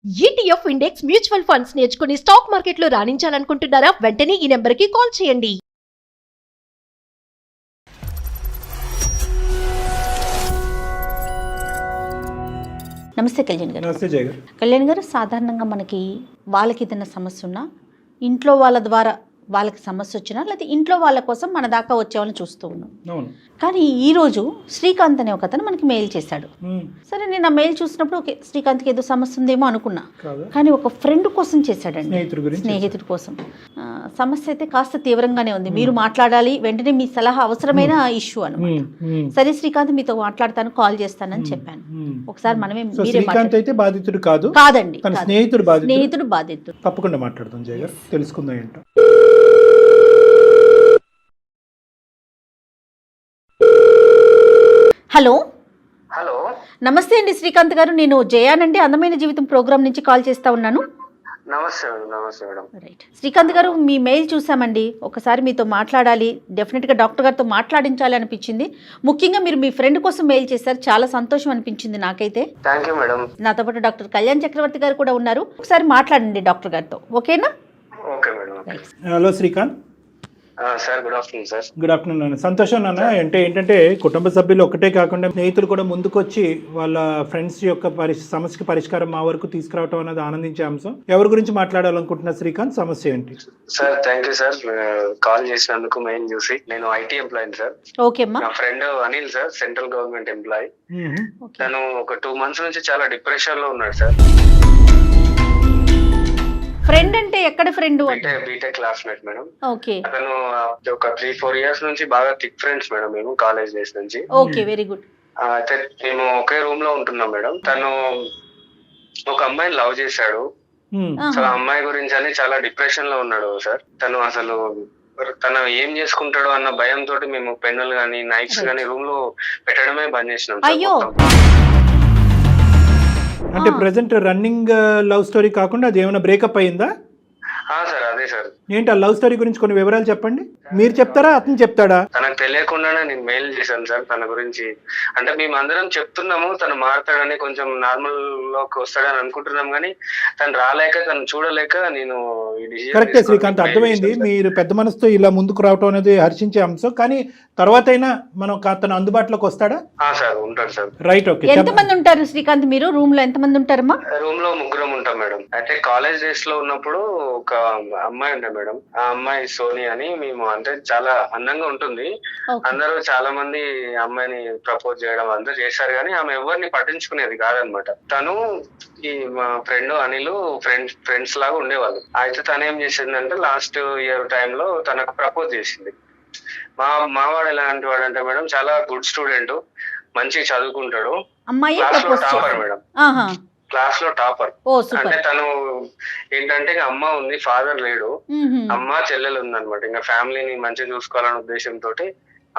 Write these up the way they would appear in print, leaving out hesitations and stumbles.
ETF index mutual funds నేర్చుకుని stock మార్కెట్లో రాణించాలనుకుంటున్నారా? వెంటనే ఈ నెంబర్కి కాల్ చేయండి. నమస్తే కళ్యాణ్ గారు. నమస్తే జయ గారు. కళ్యాణ్ గారు, సాధారణంగా మనకి వాళ్ళకి ఏదైనా సమస్య ఉన్నా ఇంట్లో వాళ్ళ ద్వారా వాళ్ళకి సమస్య వచ్చినా లేకపోతే ఇంట్లో వాళ్ళ కోసం మన దాకా వచ్చేవాళ్ళని చూస్తూ ఉన్నాం. అవును. కానీ ఈరోజు శ్రీకాంత్ అనే ఒక అతను మనకి మెయిల్ చేశాడు. సరే, నేను ఆ మెయిల్ చూసినప్పుడు ఓకే, శ్రీకాంత్కి ఏదో సమస్య ఉందేమో అనుకున్నా. కానీ ఒక ఫ్రెండ్ కోసం చేశాడండి, స్నేహితుడి కోసం. సమస్య అయితే కాస్త తీవ్రంగానే ఉంది. మీరు మాట్లాడాలి, వెంటనే మీ సలహా అవసరమైన ఇష్యూ అనమాట. సరే శ్రీకాంత్, మీతో మాట్లాడతాను, కాల్ చేస్తానని చెప్పాను. ఒకసారి మనమే శ్రీకాంత్ అయితే బాధితుడు కాదండి, స్నేహితుడు బాధితుడు. తప్పకుండా మాట్లాడదాం జయ గారు, తెలుసుకుందాం ఏంటో. హలో. హలో, నమస్తే అండి శ్రీకాంత్ గారు, నేను జయానండి, అందమైన జీవితం ప్రోగ్రామ్ నుంచి కాల్ చేస్తా ఉన్నాను. నమస్తే మేడం. నమస్తే మేడం. రైట్ శ్రీకాంత్ గారు, మీ మెయిల్ చూసామండి. ఒకసారి మీతో మాట్లాడాలి, డెఫినెట్గా డాక్టర్ గారితో మాట్లాడించాలి అనిపించింది. ముఖ్యంగా మీరు మీ ఫ్రెండ్ కోసం మెయిల్ చేశారు, చాలా సంతోషం అనిపించింది నాకైతే. Thank you madam. నాతో పాటు డాక్టర్ కళ్యాణ్ చక్రవర్తి గారు కూడా ఉన్నారు. ఒకసారి మాట్లాడండి డాక్టర్ గారితో, ఓకేనా? Okay madam. Hello Srikanth. Sir, good afternoon sir. Good afternoon నాన్న. సంతోషం నాన్న. అంటే ఏంటంటే కుటుంబ సభ్యులు ఒకటే కాకుండా స్నేహితులు కూడా ముందుకొచ్చి వాళ్ళ ఫ్రెండ్స్ యొక్క సమస్యకి పరిష్కారం మా వరకు తీసుకురావటం అనేది ఆనందించే అంశం. ఎవరి గురించి మాట్లాడాలనుకుంటున్నా శ్రీకాంత్? సమస్య ఏంటి? Sir, thank you sir, call చేసినందుకు. మెయిల్ చూసి నేను ఐటీ ఎంప్లాయీ సార్. ఓకే అమ్మా. నా friend Anil sir, central government employee. తను ఒక 2 months నుంచి చాలా డిప్రెషన్ లో ఉన్నాడు సార్. ఫ్రెండ్ అంటే ఎక్కడ friend? BTech classmate madam. Okay. అతను ఒక 3-4 years నుంచి బాగా థిక్ ఫ్రెండ్స్ మేడం, మేము కాలేజ్ డేస్ నుంచి. Okay, very good. అయితే మేము ఒకే రూమ్ లో ఉంటున్నాం మేడం. తను ఒక అమ్మాయిని లవ్ చేశాడు. సో ఆ అమ్మాయి గురించి అని చాలా డిప్రెషన్ లో ఉన్నాడు సార్. తను అసలు తను ఏం చేసుకుంటాడో అన్న భయంతో మేము పెన్నులు గానీ నైఫ్స్ గానీ రూమ్ లో పెట్టడమే బంద్ చేసినాం. అయ్యో. అంటే ప్రెసెంట్ రన్నింగ్ లవ్ స్టోరీ కాకుండా అది ఏమైనా బ్రేకప్ అయిందా? సార్, అదే సార్. ఏంటి ఆ లవ్ స్టోరీ గురించి కొన్ని వివరాలు చెప్పండి. మీరు చెప్తారా, అతను చెప్తాడా? తనకు తెలియకుండానే నేను మెయిల్ చేశాను సార్ తన గురించి. అంటే మేము అందరం చెప్తున్నాము తను మారుతాడని, కొంచెం నార్మల్ లోకి వస్తాడని అనుకుంటున్నాం, కానీ తను రాలేక, తను చూడలేక నేను కరెక్టే శ్రీకాంత్, అర్థమైంది. మీరు పెద్ద మనసుతో ఇలా ముందుకు రావటం అనేది హర్షించే అంశం. కానీ తర్వాత అయినా మనం తను అందుబాటులోకి వస్తాడా? సార్, ఉంటాడు సార్. Right, okay. ఎంతమంది ఉంటారు శ్రీకాంత్ మీరు రూమ్ లో? ఎంతమంది ఉంటారమ్మా? రూమ్ లో 3 ఉంటాం మేడం. అయితే కాలేజ్ డేస్ లో ఉన్నప్పుడు ఒక అమ్మాయి ఉండే మేడం. ఆ అమ్మాయి సోని అని. మేము అంటే చాలా అందంగా ఉంటుంది. అందరూ చాలా మంది అమ్మాయిని ప్రపోజ్ చేయడం అందరూ చేశారు, కానీ ఆమె ఎవరిని పట్టించుకునేది కాదనమాట. తను ఈ మా ఫ్రెండ్ అనిల్ ఫ్రెండ్స్ లాగా ఉండేవాళ్ళు. అయితే తను ఏం చేసిందంటే లాస్ట్ ఇయర్ టైంలో తనకు ప్రపోజ్ చేసింది. మావాడు ఎలాంటి వాడు అంటే మేడం, చాలా గుడ్ స్టూడెంట్, మంచిగా చదువుకుంటాడు, క్లాస్ లో టాపర్ మేడం. క్లాస్ లో టాపర్. అంటే తను ఏంటంటే అమ్మ ఉంది, ఫాదర్ లేడు, అమ్మ చెల్లెలు ఉందన్నమాట. ఇంకా ఫ్యామిలీని మంచిగా చూసుకోవాలనే ఉద్దేశంతో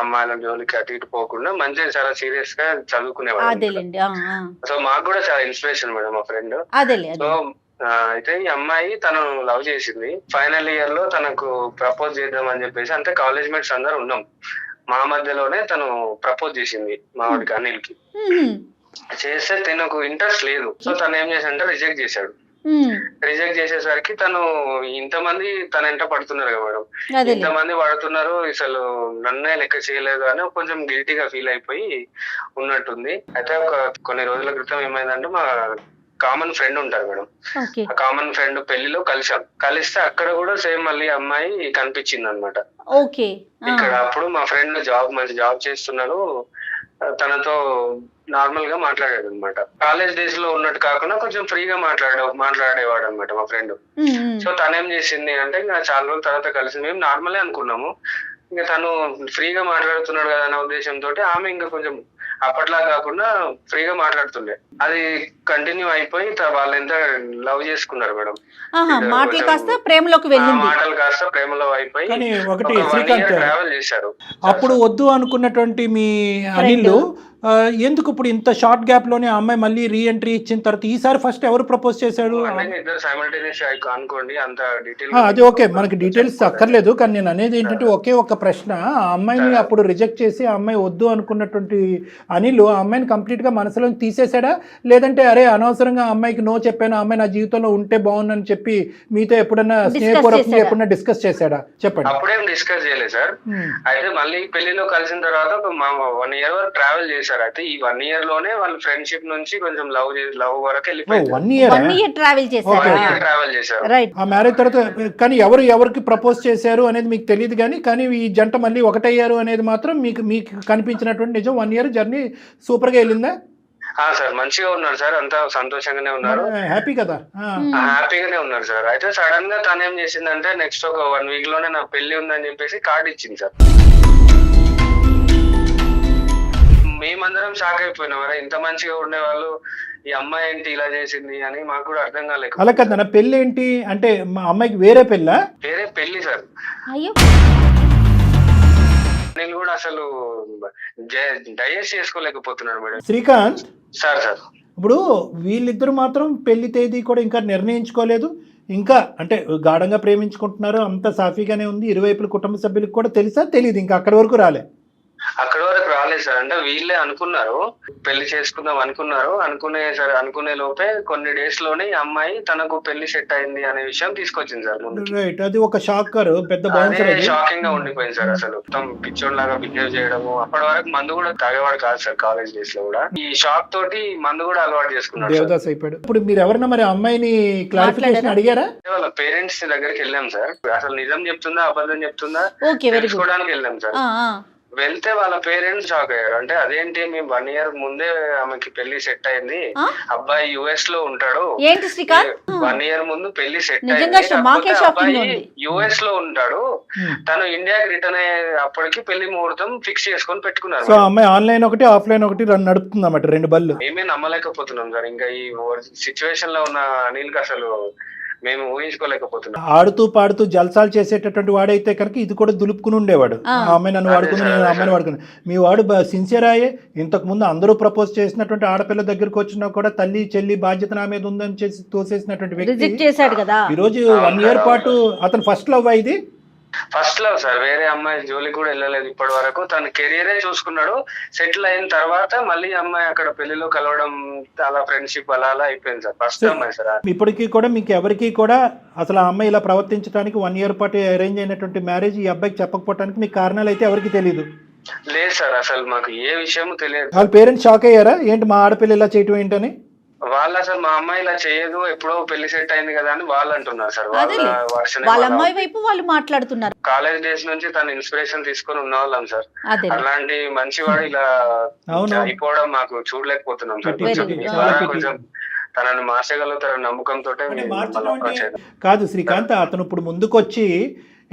అమ్మాయిల జోలికి అటు ఇటు పోకుండా మంచిగా చాలా సీరియస్ గా చదువుకునేవాడు. సో మాకు కూడా చాలా ఇన్స్పిరేషన్ మేడం మా ఫ్రెండ్. సో అయితే ఈ అమ్మాయి తను లవ్ చేసింది. ఫైనల్ ఇయర్ లో తనకు ప్రపోజ్ చేద్దాం అని చెప్పేసి, అంటే కాలేజ్ మేట్స్ అందరు ఉన్నాం, మా మధ్యలోనే తను ప్రపోజ్ చేసింది మా వాడికి, అనిల్ కి. చేస్తే తనకు ఇంట్రెస్ట్ లేదు. సో తను ఏం చేశాడంటే రిజెక్ట్ చేశాడు. రిజెక్ట్ చేసేసరికి తను ఇంతమంది తన ఎంట పడుతున్నారు కదా మేడం, ఇంతమంది పడుతున్నారు, అసలు నన్నే లెక్క చేయలేదు అని కొంచెం గిల్టీగా ఫీల్ అయిపోయి ఉన్నట్టుంది. అయితే ఒక కొన్ని రోజుల క్రితం ఏమైందంటే, మా కామన్ ఫ్రెండ్ ఉంటారు మేడం, ఆ కామన్ ఫ్రెండ్ పెళ్లిలో కలిస్తే అక్కడ కూడా సేమ్ మళ్ళీ అమ్మాయి కనిపించింది అనమాట. ఇక్కడ అప్పుడు మా ఫ్రెండ్ మంచి జాబ్ చేస్తున్నాడు, తనతో నార్మల్ గా మాట్లాడాడు అనమాట. కాలేజ్ డేస్ లో ఉన్నట్టు కాకుండా కొంచెం ఫ్రీగా మాట్లాడేవాడు అనమాట మా ఫ్రెండ్. సో తనేం చేసింది అంటే, ఇంకా చాలా రోజుల తర్వాత కలిసి మేము నార్మలే అనుకున్నాము, ఇంకా తను ఫ్రీగా మాట్లాడుతున్నాడు కదా అన్న ఉద్దేశంతో ఆమె ఇంకా కొంచెం అప్పట్లా కాకుండా ఫ్రీగా మాట్లాడుతుండే. అది కంటిన్యూ అయిపోయి వాళ్ళు ఎంత లవ్ చేసుకున్నారు మేడం. మాటలు కాస్త ప్రేమలో అయిపోయి ఒకటి శ్రీకాంత్, ట్రావెల్ చేశారు. అప్పుడు వద్దు అనుకున్నటువంటి మీ అనిల్ ఎందుకు ఇప్పుడు ఇంత షార్ట్ గ్యాప్ లోనే ఆ అమ్మాయి మళ్ళీ రీ ఎంట్రీ ఇచ్చిన తర్వాత ఈసారి ఫస్ట్ ఎవరు ప్రపోజ్ చేశాడు? అంటే ఇద్దరు సైమల్టేనియస్ అనుకోండి, అంత డీటెయిల్ అది ఓకే, మనకి డీటెయిల్స్ అక్కర్లేదు. కానీ నేను అనేది ఏంటంటే ఒకే ఒక ప్రశ్న, ఆ అమ్మాయిని అప్పుడు రిజెక్ట్ చేసి ఆ అమ్మాయి వద్దు అనుకున్నటువంటి అనిల్ ఆ అమ్మాయిని కంప్లీట్ గా మనసులో తీసేసాడా, లేదంటే అరే అనవసరంగా ఆ అమ్మాయికి నో చెప్పాను, ఆ అమ్మాయి నా జీవితంలో ఉంటే బాగుందని చెప్పి మీతో ఎప్పుడన్నా స్నేహపూర్వకంగా ఎప్పుడన్నా డిస్కస్ చేశాడా? చెప్పండి. అప్పుడేం డిస్కస్ చేయలేదు సార్. అయితే మళ్ళీ పెళ్లిలో కలిసిన తర్వాత ఒక 1 year వరకు ట్రావెల్ చేశారు. అయితే ఈ 1 year లోనే వాళ్ళ ఫ్రెండ్షిప్ నుంచి కొంచెం లవ్ వరకు వెళ్ళిపోయింది. 1 year ట్రావెల్ ట్రావెల్ చేశారు. రైట్. ఆ మ్యారేజ్ తర్వాత కానీ ఎవరికి ప్రపోజ్ చేశారు అనేది మీకు తెలియదు, కానీ ఈ జంట మళ్ళీ ఒకటయ్యారు అనేది మాత్రం మీకు కనిపించినటువంటి నిజం. 1 year జర్నీ సూపర్ గా వెళ్ళిందా? సార్ మంచిగా ఉన్నారు సార్, అంతా సంతోషంగానే ఉన్నారు, హ్యాపీ కదా? హ్యాపీగానే ఉన్నారు సార్. అయితే సడన్ గా తను ఏం చేసిందంటే నెక్స్ట్ ఒక 1 week లోనే నా పెళ్లి ఉందని చెప్పేసి కార్డు ఇచ్చింది సార్. మేమందరం షాక్ అయిపోయినాం, అరే ఇంత మంచిగా ఉండేవాళ్ళు ఈ అమ్మాయి ఏంటి ఇలా చేసింది అని మాకు కూడా అర్థం కాలేదు. అలా కదా, పెళ్లి ఏంటి అంటే మా అమ్మాయికి వేరే పెళ్ళా? వేరే పెళ్లి సార్. అయ్యో, నేను కూడా అసలు డైజెస్ట్ చేసుకోలేకపోతున్నాను మేడం. శ్రీకాంత్ సార్ ఇప్పుడు వీళ్ళిద్దరు మాత్రం పెళ్లి తేదీ కూడా ఇంకా నిర్ణయించుకోలేదు, ఇంకా అంటే గాఢంగా ప్రేమించుకుంటున్నారు, అంత సాఫీగానే ఉంది. ఇరువైపుల కుటుంబ సభ్యులకు కూడా తెలుసా? తెలియదు, ఇంకా అక్కడి వరకు రాలే. అక్కడి వరకు రాలేదు సార్. అంటే వీళ్ళే అనుకున్నారు పెళ్లి చేసుకుందాం అనుకునే లోపే కొన్ని డేస్ లోనే ఈ అమ్మాయి తనకు పెళ్లి సెట్ అయింది అనే విషయం తీసుకొచ్చింది సార్ ముందు. రైట్, అది ఒక షాకర్, పెద్ద షాకింగ్ గా ఉండిపోయింది సార్. అసలు మొత్తం పిచ్చోడ్ లాగా బిహేవ్ చేయడము. అప్పటి వరకు మందు కూడా తాగేవాడు కాదు సార్, కాలేజ్ డేస్ లో కూడా. ఈ షాక్ తోటి మందు కూడా అలవాటు చేసుకున్నాడు, దేవదాస్ అయిపోయాడు. ఇప్పుడు మీరు ఎవరన్నా మరి అమ్మాయిని క్లారిఫికేషన్ అడిగారా? వాళ్ళ పేరెంట్స్ దగ్గరికి వెళ్ళాం సార్. అసలు నిజం చెప్తుందా అబద్ధం చెప్తుందా తెలుసుకోవడానికి వెళ్ళాం సార్. వెళ్తే వాళ్ళ పేరెంట్స్ షాక్ అయ్యారు. అంటే అదేంటి, మేము 1 year ముందే ఆమెకి పెళ్లి సెట్ అయింది, అబ్బాయి US లో ఉంటాడు, 1 year ముందు పెళ్లి సెట్ అయింది, అబ్బాయి US లో ఉంటాడు, తను ఇండియాకి రిటర్న్ అయ్యే అప్పటికి పెళ్లి ముహూర్తం ఫిక్స్ చేసుకొని పెట్టుకున్నారు. సో అమ్మాయి ఆన్లైన్ ఒకటి ఆఫ్లైన్ ఒకటి నడుపుతుంది అన్నమాట, 2 బళ్ళు. మేమే నమ్మలేకపోతున్నాం సార్. ఇంకా ఈ సిచ్యువేషన్ లో ఉన్న అనిల్ కి అసలు మేము ఊహించుకోలేకపోతున్నాం. ఆడుతూ పాడుతూ జల్సాలు చేసేటటువంటి వాడైతే కనుక ఇది కూడా దులుపుకుని ఉండేవాడు. ఆ అమ్మాయి నన్ను వాడుకుని, నేను అమ్మాయిని వాడుకున్నాను. మీ వాడు సిన్సియర్ అయ్యే, ఇంతకు ముందు అందరూ ప్రపోజ్ చేసినటువంటి ఆడపిల్ల దగ్గరకు వచ్చినా కూడా తల్లి చెల్లి బాధ్యత నా మీద ఉందని చేసి తోసేసినటువంటి వ్యక్తి ఈ రోజు 1 year పాటు అతను ఫస్ట్ లవ్ అయింది. ఫస్ట్ లవ్ సార్, వేరే అమ్మాయి జోలికి కూడా వెళ్ళలేదు ఇప్పటి వరకు. తన కెరియరే చూసుకున్నాడు. సెటిల్ అయిన తర్వాత మళ్ళీ అమ్మాయి అక్కడ పెళ్లిలో కలవడం, అలా ఫ్రెండ్షిప్ అలా అయిపోయింది సార్. ఫస్ట్ అమ్మాయి సార్. ఇప్పటికీ కూడా మీకు ఎవరికి కూడా అసలు ఆ అమ్మాయి ఇలా ప్రవర్తించడానికి 1 year పాటు అరేంజ్ అయినటువంటి మ్యారేజ్ ఈ అబ్బాయికి చెప్పకపోవడానికి మీకు కారణాలు అయితే ఎవరికి తెలియదు? లేదు సార్, అసలు మాకు ఏ విషయం తెలియదు. వాళ్ళ పేరెంట్స్ షాక్ అయ్యారా, ఏంటి మా ఆడపిల్ల ఇలా చేయటం ఏంటని? వాళ్ళు అసలు మా అమ్మాయి ఇలా చేయదు, ఎప్పుడో పెళ్లి సెట్ అయింది కదా అని వాళ్ళు అంటున్నారు సార్. వాళ్ళ అమ్మాయి వైపు వాళ్ళు మాట్లాడుతున్నారు. కాలేజ్ డేస్ నుంచి తన ఇన్స్పిరేషన్ తీసుకొని ఉన్న వాళ్ళం సార్. అలాంటి మంచివాడు ఇలా అయిపోవడం మాకు చూడలేకపోతున్నాం సార్. కొంచెం తనని మార్చగలుగుతారని నమ్మకంతో కాదు శ్రీకాంత్, అతను ఇప్పుడు ముందుకొచ్చి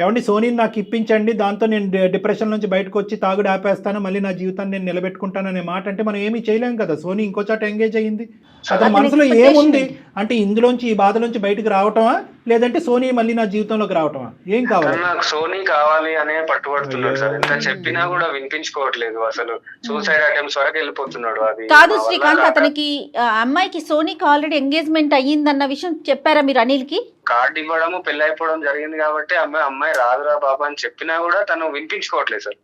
ఏమండి సోనీని నాకు ఇప్పించండి, దాంతో నేను డిప్రెషన్ నుంచి బయటకు వచ్చి తాగుడు ఆపేస్తాను, మళ్ళీ నా జీవితాన్ని నేను నిలబెట్టుకుంటాను అనే మాట అంటే మనం ఏమీ చేయలేం కదా. సోనీ ఇంకో చోట ఎంగేజ్ అయ్యింది, అతని మనసులో ఏముంది అంటే ఇందులోంచి ఈ బాధలోంచి బయటకు రావటమా, లేదంటే సోనీ మళ్ళీ నా జీవితంలోకి రావటమా? ఏం కావాలి? నాకు సోనీ కావాలి అనే పట్టుబడుతున్నాడు సార్. ఎంత చెప్పినా కూడా వినిపించుకోవట్లేదు. అసలు సూసైడ్ అటెంప్ట్స్ వరకు వెళ్ళిపోతున్నాడు. అది కాదు శ్రీకాంత్, అతనికి అమ్మాయికి సోనీకి ఆల్రెడీ ఎంగేజ్మెంట్ అయ్యిందన్న విషయం చెప్పారా మీరు అనిల్ కి? కార్డు ఇవ్వడము, పెళ్లి అయిపోవడం జరిగింది కాబట్టి అమ్మాయి రాదురా బాబా అని చెప్పినా కూడా తను వినిపించుకోవట్లేదు సార్.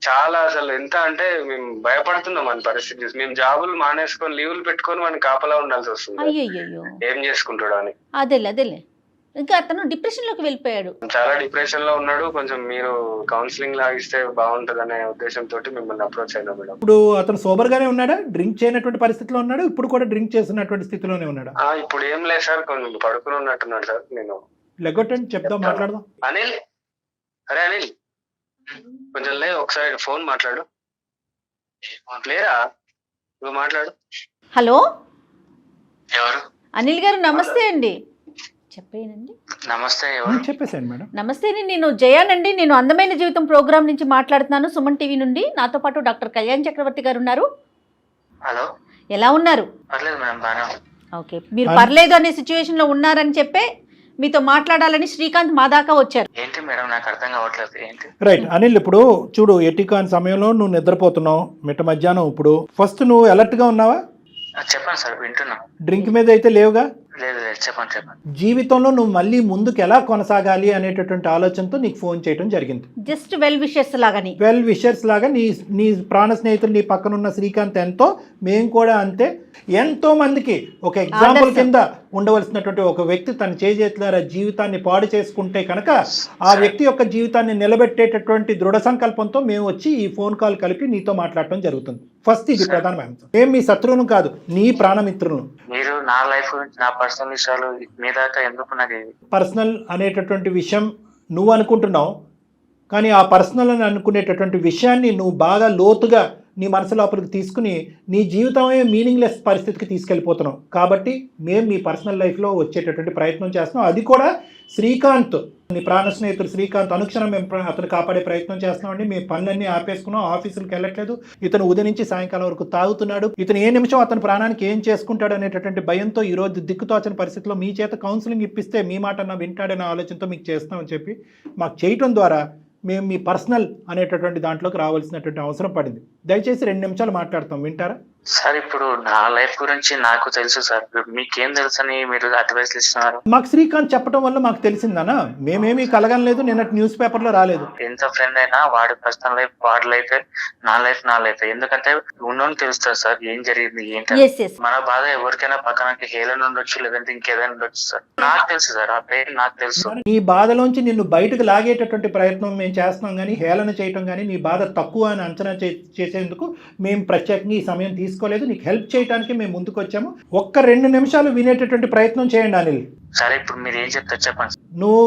చాలా అసలు ఎంత అంటే మేము భయపడుతున్నాం అని పరిస్థితి. మేము జాబులు మానేసుకొని లీవులు పెట్టుకొని మనం కాపలా ఉండాల్సి వస్తుంది. ఏం చేసుకుంటాడు అని. అదేలే ఇంకా అతను డిప్రెషన్ లోకి వెళ్ళిపోయాడు. చాలా డిప్రెషన్ లో ఉన్నాడు. కొంచెం మీరు కౌన్సిలింగ్ లాగిస్తే బాగుంటది అనే ఉద్దేశంతో మిమ్మల్ని అప్రోచ్ అయినా మేడం. ఇప్పుడు అతను సోబర్ గానే ఉన్నాడా, డ్రింక్ చేయనటువంటి పరిస్థితిలో ఉన్నాడు? ఇప్పుడు కూడా డ్రింక్ చేస్తున్నటువంటి స్థితిలోనే ఉన్నాడా? ఇప్పుడు ఏం లేదు సార్, కొంచెం పడుకుని ఉన్నట్టున్నాడు సార్. నేను లెగొట్టండి, చెప్దాం, మాట్లాడదాం. అనిల్, అరే అనిల్ కొంచెం లే, ఒకసారి ఫోన్ మాట్లాడు. లేరా నువ్వు మాట్లాడు. హలో, ఎవరు? అనిల్ గారు నమస్తే అండి. చెప్పేనండి. నమస్తే. చెప్పేసాను మేడం. నమస్తే, నేను జయానండి. నేను అందమైన జీవితం ప్రోగ్రామ్ నుంచి మాట్లాడుతున్నాను, సుమన్ టీవీ నుండి. నాతో పాటు డాక్టర్ కళ్యాణ్ చక్రవర్తి గారు ఉన్నారు. హలో, ఎలా ఉన్నారు? పర్లేదు మేడం, బాగా. ఓకే, మీరు పర్లేదు అనే సిచ్యువేషన్ లో ఉన్నారని చెప్పే మీతో మాట్లాడాలని శ్రీకాంత్ మా దాకా వచ్చారు. ఏంటి మేడం నాకు అర్థం కావట్లేదు ఏంటి. రైట్ అనిల్, ఇప్పుడు చూడు ఎటికాన్ సమయంలో నువ్వు నిద్రపోతున్నావు మిట్ట మధ్యాహ్నం. ఇప్పుడు ఫస్ట్ నువ్వు అలర్ట్ గా ఉన్నావా? చెప్పండి సార్ వింటున్నా. డ్రింక్ మీద అయితే లేవుగా? లేదు లేదు చెప్పండి. జీవితంలో నువ్వు మళ్ళీ ముందుకు ఎలా కొనసాగాలి అనేటటువంటి ఆలోచనతో నీకు ఫోన్ చేయడం జరిగింది. జస్ట్ వెల్ విషెస్ లాగాని, వెల్ విషర్స్ లాగా నీ ప్రాణ స్నేహితులు నీ పక్కన ఉన్న శ్రీకాంత్ ఎంతో, మేము కూడా అంతే. ఎంతో మందికి ఒక ఎగ్జాంపుల్ కింద ఉండవలసినటువంటి ఒక వ్యక్తి తన చేతులారా జీవితాన్ని పాడు చేసుకుంటే కనుక ఆ వ్యక్తి యొక్క జీవితాన్ని నిలబెట్టేటటువంటి దృఢ సంకల్పంతో మేము వచ్చి ఈ ఫోన్ కాల్ కలిపి నీతో మాట్లాడటం జరుగుతుంది. ఫస్ట్ ఇది ప్రధానమైన అంశం. మేము మీ శత్రువును కాదు, నీ ప్రాణమిత్రులను. మీరు నా లైఫ్ గురించి నా పర్సనల్ విషయాలు మీ దాకా ఎందుకు నాకు పర్సనల్ అనేటటువంటి విషయం నువ్వు అనుకుంటున్నావు, కానీ ఆ పర్సనల్ అని అనుకునేటటువంటి విషయాన్ని నువ్వు బాగా లోతుగా నీ మనసు లోపలికి తీసుకుని నీ జీవితమే మీనింగ్లెస్ పరిస్థితికి తీసుకెళ్ళిపోతున్నావు. కాబట్టి మేము మీ పర్సనల్ లైఫ్లో వచ్చేటటువంటి ప్రయత్నం చేస్తున్నాం. అది కూడా శ్రీకాంత్, నీ ప్రాణ స్నేహితుడు శ్రీకాంత్ అనుక్షణం మేము అతను కాపాడే ప్రయత్నం చేస్తున్నామండి. మేము పనులన్నీ ఆపేసుకున్నాం, ఆఫీసులకు వెళ్ళట్లేదు. ఇతను ఉదయం నుంచి సాయంకాలం వరకు తాగుతున్నాడు. ఇతను ఏ నిమిషం అతని ప్రాణానికి ఏం చేసుకుంటాడు అనేటటువంటి భయంతో ఈరోజు దిక్కుతోచని పరిస్థితిలో మీ చేత కౌన్సిలింగ్ ఇప్పిస్తే మీ మాట అన్న వింటాడనే ఆలోచనతో మీకు చేస్తామని చెప్పి మాకు చేయటం ద్వారా మేము మీ పర్సనల్ అనేటటువంటి దాంట్లోకి రావాల్సినటువంటి అవసరం పడింది. దయచేసి 2 నిమిషాలు మాట్లాడతాం, వింటారా? సార్ ఇప్పుడు నా లైఫ్ గురించి నాకు తెలుసు సార్, మీకేం తెలుసు అని మీరు అడ్వైస్ ఇస్తున్నారు. మాకు శ్రీకాంత్ చెప్పడం వల్ల మాకు తెలిసిందనా, మేమేమీ కలగనలేదు, నిన్నటి న్యూస్ పేపర్లో రాలేదు. ఎంత ఫ్రెండ్ అయినా వాడి పర్సనల్ లైఫ్ వాడి లైఫ్, నా లైఫ్ ఎందుకంటే ఉన్నోని తెలుస్తుంది సార్ ఏం జరిగింది ఏంటి. మన బాధ ఎవరికైనా పక్కనకి హేళన ఉండొచ్చు, లేదంటే ఇంకేదైనా ఉండొచ్చు సార్. నాకు తెలుసు సార్, ఆ పెయిన్ నాకు తెలుసు. నీ బాధలోంచి నిన్ను బయటకు లాగేటటువంటి ప్రయత్నం మేము చేస్తున్నాం, కానీ హేళన చేయటం కానీ నీ బాధ తక్కువ అని అంచనా చేసేందుకు మేము ప్రత్యేకంగా ఈ సమయం తీసుకోలేదు. నీకు హెల్ప్ చేయడానికి మేము ముందుకు వచ్చాము. ఒక్క 2 నిమిషాలు వినేటటువంటి ప్రయత్నం చేయండి అనిల్. సరే ఇప్పుడు మీరు ఏం చెప్తారు చెప్పండి. నువ్వు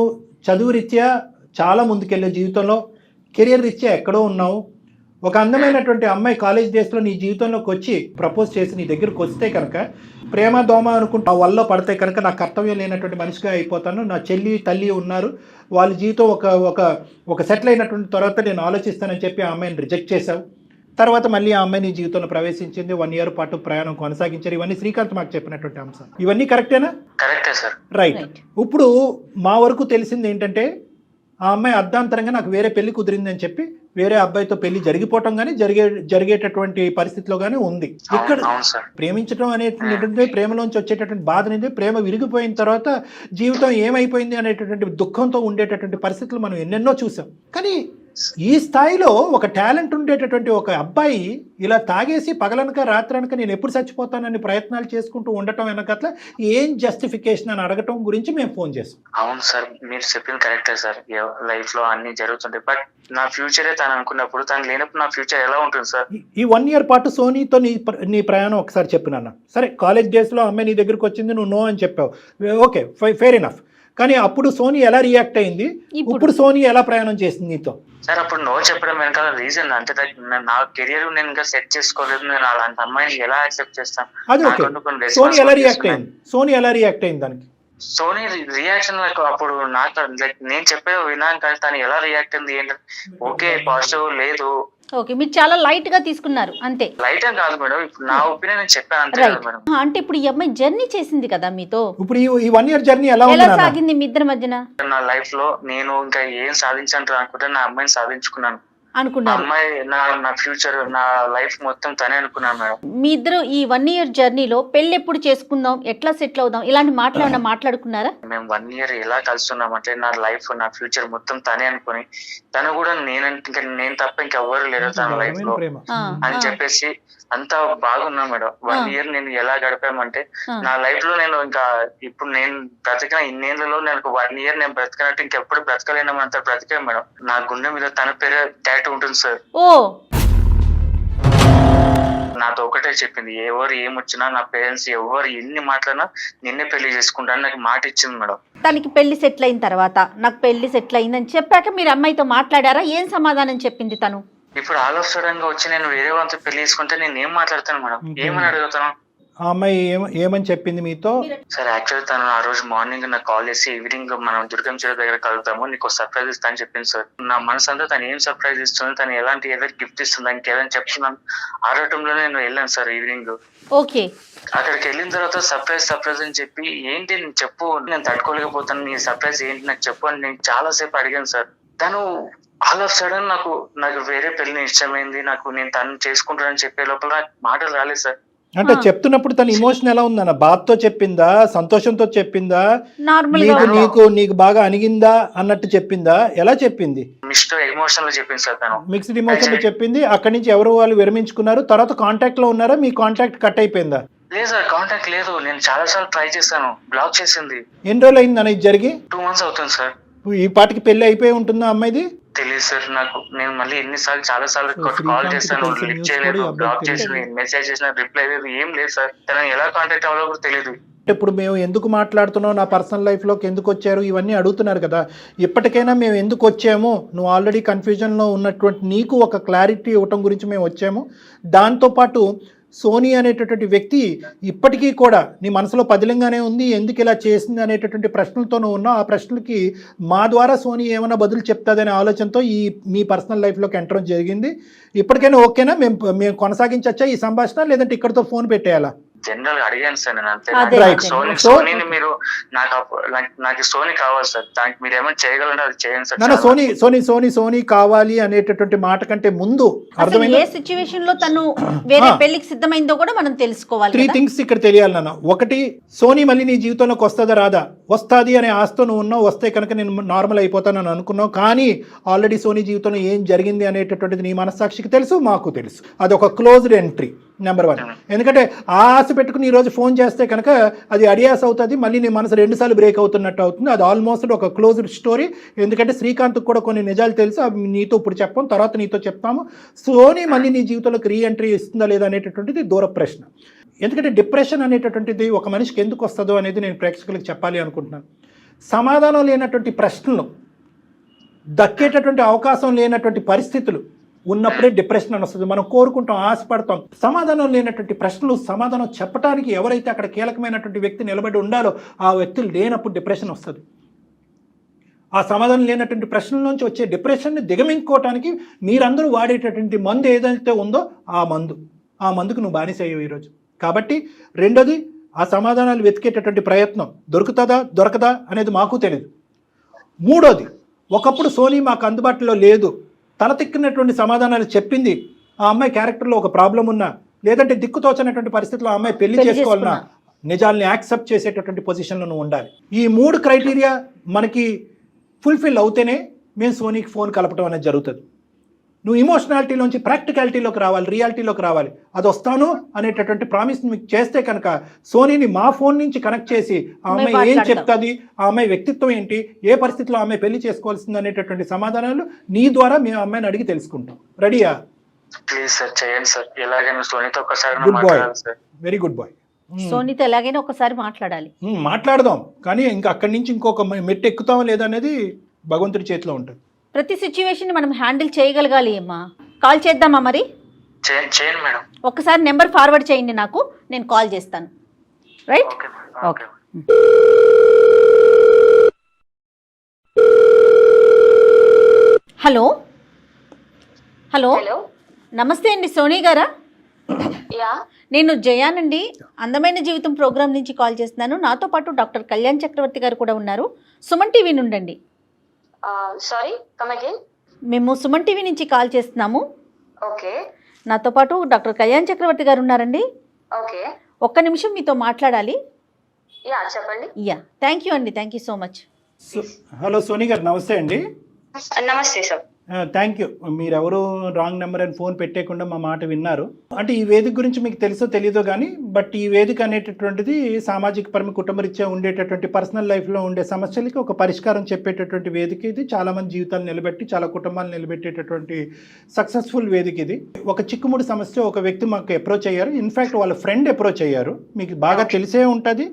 చదువు రీత్యా చాలా ముందుకెళ్ళే జీవితంలో, కెరియర్ రీత్యా ఎక్కడో ఉన్నావు. ఒక అందమైనటువంటి అమ్మాయి కాలేజ్ డేస్లో నీ జీవితంలోకి వచ్చి ప్రపోజ్ చేసి నీ దగ్గరకు వస్తే కనుక ప్రేమ దోమ అనుకుంటా వల్ల పడితే కనుక నా కర్తవ్యం లేనటువంటి మనిషిగా అయిపోతాను, నా చెల్లి తల్లి ఉన్నారు, వాళ్ళ జీవితం ఒక సెటిల్ అయినటువంటి తర్వాత నేను ఆలోచిస్తానని చెప్పి ఆ అమ్మాయిని రిజెక్ట్ చేశావు. తర్వాత మళ్ళీ ఆ అమ్మాయి నీ జీవితంలో ప్రవేశించింది, 1 ఇయర్ పాటు ప్రయాణం కొనసాగించారు. ఇవన్నీ శ్రీకాంత్ మాకు చెప్పినటువంటి అంశాలు. ఇవన్నీ కరెక్టేనా? కరెక్టే సార్. రైట్. ఇప్పుడు మా వరకు తెలిసింది ఏంటంటే ఆ అమ్మాయి అర్ధాంతరంగా నాకు వేరే పెళ్లి కుదిరిందని చెప్పి వేరే అబ్బాయితో పెళ్లి జరిగిపోవటం కానీ జరిగేటటువంటి పరిస్థితిలో కానీ ఉంది. ఇక్కడ ప్రేమించడం అనేటువంటి ప్రేమలోంచి వచ్చేటటువంటి బాధ అనేది, ప్రేమ విరిగిపోయిన తర్వాత జీవితం ఏమైపోయింది అనేటటువంటి దుఃఖంతో ఉండేటటువంటి పరిస్థితులు మనం ఎన్నెన్నో చూసాం. కానీ ఈ స్థాయిలో ఒక టాలెంట్ ఉండేటటువంటి ఒక అబ్బాయి ఇలా తాగేసి పగలనక రాత్రనక నేను ఎప్పుడు చచ్చిపోతానని ప్రయత్నాలు చేసుకుంటూ ఉండటం వెనకట్ల ఏం జస్టిఫికేషన్ అని అడగటం గురించి మేము ఫోన్ చేస్తాం. అవును సార్, మీరు చెప్పింది కరెక్టే సార్. లైఫ్ లో అన్ని జరుగుతుంటాయి, బట్ నా ఫ్యూచరే తను అనుకున్నప్పుడు తను లేనప్పుడు నా ఫ్యూచర్ ఎలా ఉంటుంది సార్? ఈ 1 ఇయర్ పాటు సోనీతో నీ ప్రయాణం ఒకసారి చెప్పినాన్న. సరే, కాలేజ్ డేస్లో అమ్మాయి నీ దగ్గరికి వచ్చింది, నువ్వు నో అని చెప్పావు, ఓకే ఫెయిర్ ఎనఫ్. కానీ అప్పుడు సోనీ ఎలా రియాక్ట్ అయింది, ఇప్పుడు సోనీ ఎలా ప్రయాణం చేసింది నీతో? సార్ అప్పుడు నో చెప్పడం వెనకాల రీజన్ అంటే నా కెరియర్ నేను ఇంకా సెట్ చేసుకోలేదు, నేను అలాంటి అమ్మాయిని ఎలా యాక్సెప్ట్ చేస్తాను? అది ఓకే. సోనీ ఎలా రియాక్ట్ అయింది దానికి? సోనీ రియాక్షన్ అప్పుడు నాకు నేను చెప్పే విన్నాను కానీ తను ఎలా రియాక్ట్ అయింది ఏంటంటే ఓకే పాజిటివ్ లేదు. ఓకే, మీరు చాలా లైట్ గా తీసుకున్నారు అంతే. లైట్ గా కాదు మేడం, ఇప్పుడు నా ఒపీనియన్ నేను చెప్పాను అంతే మేడం. అంటే ఇప్పుడు ఈ అమ్మాయి జర్నీ చేసింది కదా మీతో, ఇప్పుడు ఈ 1 ఇయర్ జర్నీ ఎలా సాగింది మీ ఇద్దరి మధ్యన? నా లైఫ్ లో నేను ఇంకా ఏం సాధించాను అనుకుంటే నా అమ్మాయిని సాధించుకున్నాను అనుకున్నారు. అమ్మాయి నా ఫ్యూచర్, నా లైఫ్ మొత్తం తనే అనుకున్నాను మేడం. మీ ఇద్దరు ఈ 1 ఇయర్ జర్నీలో పెళ్లి ఎప్పుడు చేసుకుందాం, ఎట్లా సెటిల్ అవుదాం, ఇలాంటి మాటలు మాట్లాడుకున్నారా? మేము 1 ఇయర్ ఎలా కలుస్తున్నాం అంటే నా లైఫ్ నా ఫ్యూచర్ మొత్తం తనే అనుకుని, తను కూడా నేను తప్ప ఇంకెవ్వరు లేరు తన లైఫ్ లో అని చెప్పేసి అంతా బాగున్నా మేడం. 1 ఇయర్ నేను ఎలా గడిపామంటే నా లైఫ్ లో నేను ఇంకా ఇప్పుడు నేను బ్రతికిన ఇన్నేళ్లలో నేను 1 ఇయర్ నేను బ్రతికినట్టు ఇంకెప్పుడు బ్రతకలేనంత బ్రతికా మేడం. నా గుండె మీద తన పేరు టాటూ ఉంటుంది సార్. ఓ, నాతో ఒకటే చెప్పింది, ఎవరు ఏమొచ్చినా నా పేరెంట్స్ ఎవరు ఎన్ని మాట్లాడినా నిన్నే పెళ్లి చేసుకుంటాను నాకు మాట ఇచ్చింది మేడం. తనకి పెళ్లి సెటిల్ అయిన తర్వాత నాకు పెళ్లి సెటిల్ అయిందని చెప్పాక మీరు అమ్మాయితో మాట్లాడారా? ఏం సమాధానం చెప్పింది తను? ఇప్పుడు ఆల్ ఆఫ్ సడన్ గా వచ్చి నేను వేరే వాళ్ళతో పెళ్లి చేసుకుంటే నేను ఏం మాట్లాడతాను మేడం, ఏమని అడుగుతాను? ఆ అమ్మాయి ఏమని చెప్పింది మీతో? సార్ యాక్చువల్లీ తను ఆ రోజు మార్నింగ్ నాకు కాల్ చేసి ఈవినింగ్ మనం దుర్గం చెరువు దగ్గర కలుగుతాము, నీకు సర్ప్రైజ్ ఇస్తా అని చెప్పింది సార్. నా మనసు అంతా తను ఏం సర్ప్రైజ్ ఇస్తుంది, తను ఎలాంటి ఏదైనా గిఫ్ట్ ఇస్తుంది, దానికి ఏదైనా చెప్తున్నాను ఆడటంలో నేను వెళ్ళాను సార్ ఈవినింగ్. ఓకే. అక్కడికి వెళ్ళిన తర్వాత సర్ప్రైజ్ అని చెప్పి, ఏంటి నేను చెప్పు, నేను తట్టుకోలేకపోతాను, నీ సర్ప్రైజ్ ఏంటి నాకు చెప్పు అని నేను చాలా సేపు అడిగాను సార్. తను ఆల్ ఆఫ్ సడన్ నాకు వేరే పెళ్లి ఇష్టమైంది, నేను తను చేసుకుంటానని చెప్పే లోపల నాకు మాటలు రాలేదు సార్. అంటే చెప్తున్నప్పుడు తన ఇమోషన్ ఎలా ఉందన్న? బాధతో చెప్పిందా, సంతోషంతో చెప్పిందా, నీకు బాగా అనిగిందా అన్నట్టు చెప్పిందా, ఎలా చెప్పింది? మిక్స్డ్ ఎమోషన్ లో చెప్పింది సార్ తను. మిక్స్డ్ ఎమోషన్ లో చెప్పింది. అక్కడి నుంచి ఎవరు వాళ్ళు విరమించుకున్నారు? తర్వాత కాంటాక్ట్ లో ఉన్నారా? మీ కాంటాక్ట్ కట్ అయిపోయిందా? లేదు సార్, కాంటాక్ట్ లేదు. నేను చాలా సార్లు ట్రై చేశాను, బ్లాక్ చేసింది. ఎన్ని రోజులు అయింది అన్న ఇది జరిగి? 2 months అవుతుంది సార్. ఈ పాటికి పెళ్లి అయిపోయి ఉంటుందా అమ్మాయిది? తెలియదు సార్ నాకు. నేను మళ్ళీ చాలా సార్లు కాల్ చేస్తాను, లిఫ్ట్ చేయలేదు, బ్లాక్ చేసింది, మెసేజ్ చేసిన రిప్లై లేదు, ఏం లేదు సార్. తనని ఎలా కాంటాక్ట్ అవ్వాలో కూడా తెలియదు. ఇప్పుడు మేము ఎందుకు మాట్లాడుతున్నావు, నా పర్సనల్ లైఫ్లోకి ఎందుకు వచ్చారు, ఇవన్నీ అడుగుతున్నారు కదా. ఇప్పటికైనా మేము ఎందుకు వచ్చాము, నువ్వు ఆల్రెడీ కన్ఫ్యూజన్లో ఉన్నటువంటి నీకు ఒక క్లారిటీ ఇవ్వటం గురించి మేము వచ్చాము. దాంతోపాటు సోనీ అనేటటువంటి వ్యక్తి ఇప్పటికీ కూడా నీ మనసులో పదిలంగానే ఉంది, ఎందుకు ఇలా చేసింది అనేటటువంటి ప్రశ్నలతో నువ్వు ఉన్నావు. ఆ ప్రశ్నలకి మా ద్వారా సోనీ ఏమైనా బదులు చెప్తాదనే ఆలోచనతో మీ పర్సనల్ లైఫ్లోకి ఎంటరం జరిగింది. ఇప్పటికైనా ఓకేనా? మేము కొనసాగించచ్చా ఈ సంభాషణ, లేదంటే ఇక్కడితో ఫోన్ పెట్టేయాలా? జనరల్ గా అడిగాను సార్ నేను అంతే. సోనీని మీరు నాకు సోనీ కావాలి సార్, దానికి మీరు ఏమైనా చేయగలంటే అది చేయండి సార్. సోనీ కావాలి అనేటటువంటి మాట కంటే ముందు ఏ సిచ్యువేషన్ లో తను వేరే పెళ్లికి సిద్ధమైందో కూడా మనం తెలుసుకోవాలి. 3 things ఇక్కడ తెలియాలి నాన్న. ఒకటి, సోనీ మళ్ళీ నీ జీవితంలోకి వస్తుందా రాదా? వస్తుంది అనే ఆశతో నువ్వు ఉన్నావు. వస్తే కనుక నేను నార్మల్ అయిపోతానని అనుకున్నావు. కానీ ఆల్రెడీ సోనీ జీవితంలో ఏం జరిగింది అనేటటువంటిది నీ మనస్సాక్షికి తెలుసు, మాకు తెలుసు. అది ఒక క్లోజ్డ్ ఎంట్రీ నెంబర్ 1. ఎందుకంటే ఆ ఆశ పెట్టుకుని ఈరోజు ఫోన్ చేస్తే కనుక అది అడియాస్ అవుతుంది, మళ్ళీ నీ మనసు 2 సార్లు బ్రేక్ అవుతున్నట్టు అవుతుంది. అది ఆల్మోస్ట్ ఒక క్లోజ్డ్ స్టోరీ. ఎందుకంటే శ్రీకాంత్కి కూడా కొన్ని నిజాలు తెలుసు, అవి నీతో ఇప్పుడు చెప్పాం, తర్వాత నీతో చెప్తాము. సోనీ మళ్ళీ నీ జీవితంలోకి రీఎంట్రీ ఇస్తుందా లేదా అనేటటువంటిది దూర ప్రశ్న. ఎందుకంటే డిప్రెషన్ అనేటటువంటిది ఒక మనిషికి ఎందుకు వస్తుందో అనేది నేను ప్రేక్షకులకు చెప్పాలి అనుకుంటున్నాను. సమాధానం లేనటువంటి ప్రశ్నలు, దక్కేటటువంటి అవకాశం లేనటువంటి పరిస్థితులు ఉన్నప్పుడే డిప్రెషన్ అని వస్తుంది. మనం కోరుకుంటాం, ఆశపడతాం. సమాధానం లేనటువంటి ప్రశ్నలు సమాధానం చెప్పడానికి ఎవరైతే అక్కడ కీలకమైనటువంటి వ్యక్తి నిలబడి ఉండాలో ఆ వ్యక్తులు లేనప్పుడు డిప్రెషన్ వస్తుంది. ఆ సమాధానం లేనటువంటి ప్రశ్నల నుంచి వచ్చే డిప్రెషన్ని దిగమించుకోవటానికి మీరందరూ వాడేటటువంటి మందు ఏదైతే ఉందో ఆ మందుకు నువ్వు బానిస అయ్యావు ఈరోజు. కాబట్టి రెండోది, ఆ సమాధానాలు వెతికేటటువంటి ప్రయత్నం దొరకదా అనేది మాకు తెలియదు. మూడోది, ఒకప్పుడు సోనీ మాకు అందుబాటులో లేదు, తల తిక్కినటువంటి సమాధానాలు చెప్పింది. ఆ అమ్మాయి క్యారెక్టర్లో ఒక ప్రాబ్లం ఉన్నా, లేదంటే దిక్కుతోచనటువంటి పరిస్థితుల్లో ఆ అమ్మాయి పెళ్లి చేసుకోవాలన్నా నిజాల్ని యాక్సెప్ట్ చేసేటటువంటి పొజిషన్లో నువ్వు ఉండాలి. ఈ 3 క్రైటీరియా మనకి ఫుల్ఫిల్ అవుతేనే మేము సోనీకి ఫోన్ కలపడం అనేది జరుగుతుంది. నువ్వు ఇమోషనాలిటీలోంచి ప్రాక్టికాలిటీలోకి రావాలి, రియాలిటీలోకి రావాలి. అది వస్తాను అనేటటువంటి ప్రామిస్ మీకు చేస్తే కనుక సోనీని మా ఫోన్ నుంచి కనెక్ట్ చేసి ఆ అమ్మాయి ఏం చెప్తుంది, ఆ అమ్మాయి వ్యక్తిత్వం ఏంటి, ఏ పరిస్థితిలో ఆ అమ్మాయి పెళ్లి చేసుకోవాల్సింది అనేటటువంటి సమాధానాలు నీ ద్వారా మేము అమ్మాయిని అడిగి తెలుసుకుంటాం. రెడీయా? ప్లీజ్ సార్ చేయండి సార్. ఎలాగైనా సోనీతో ఒకసారి good boy, very good boy. సోనీతో ఎలాగైనా ఒకసారి మాట్లాడదాం. కానీ ఇంకా అక్కడి నుంచి ఇంకొక మెట్టు ఎక్కుతాం లేదా అనేది భగవంతుడి చేతిలో ఉంటుంది. ప్రతి సిచ్యువేషన్ మనం హ్యాండిల్ చేయగలగాలి. అమ్మా కాల్ చేద్దామా మరి? చేయండి మేడం. ఒక్కసారి నెంబర్ ఫార్వర్డ్ చేయండి నాకు, నేను కాల్ చేస్తాను. రైట్? ఓకే. హలో హలో నమస్తే అండి, సోనీ గారా? నేను జయానండి, అందమైన జీవితం ప్రోగ్రామ్ నుంచి కాల్ చేస్తున్నాను. నాతో పాటు డాక్టర్ కళ్యాణ్ చక్రవర్తి గారు కూడా ఉన్నారు. సుమన్ టీవీ నుండండి. Sorry, come again. మేము సుమన్ టీవీ నుంచి కాల్ చేస్తున్నాము. ఓకే. నాతో పాటు డాక్టర్ కళ్యాణ్ చక్రవర్తి గారు ఉన్నారండి. ఓకే. ఒక్క నిమిషం మీతో మాట్లాడాలి. చెప్పండి. థ్యాంక్ యూ అండి, thank you so much. Hello Soni గారు, నమస్తే అండి. నమస్తే సార్. Thank you. మీరెవరు రాంగ్ నెంబర్ అని ఫోన్ పెట్టేయకుండా మా మాట విన్నారు. అంటే ఈ వేదిక గురించి మీకు తెలుసో తెలీదో కానీ, బట్ ఈ వేదిక అనేటటువంటిది సామాజిక పరమ కుటుంబరీత్యా ఉండేటటువంటి పర్సనల్ లైఫ్లో ఉండే సమస్యలకి ఒక పరిష్కారం చెప్పేటటువంటి వేదిక ఇది. చాలామంది జీవితాలు నిలబెట్టి చాలా కుటుంబాలు నిలబెట్టేటటువంటి సక్సెస్ఫుల్ వేదిక ఇది. ఒక చిక్కుముడి సమస్య ఒక వ్యక్తి మాకు అప్రోచ్ అయ్యారు. ఇన్ఫ్యాక్ట్ వాళ్ళ ఫ్రెండ్ అప్రోచ్ అయ్యారు. మీకు బాగా తెలిసే ఉంటుంది,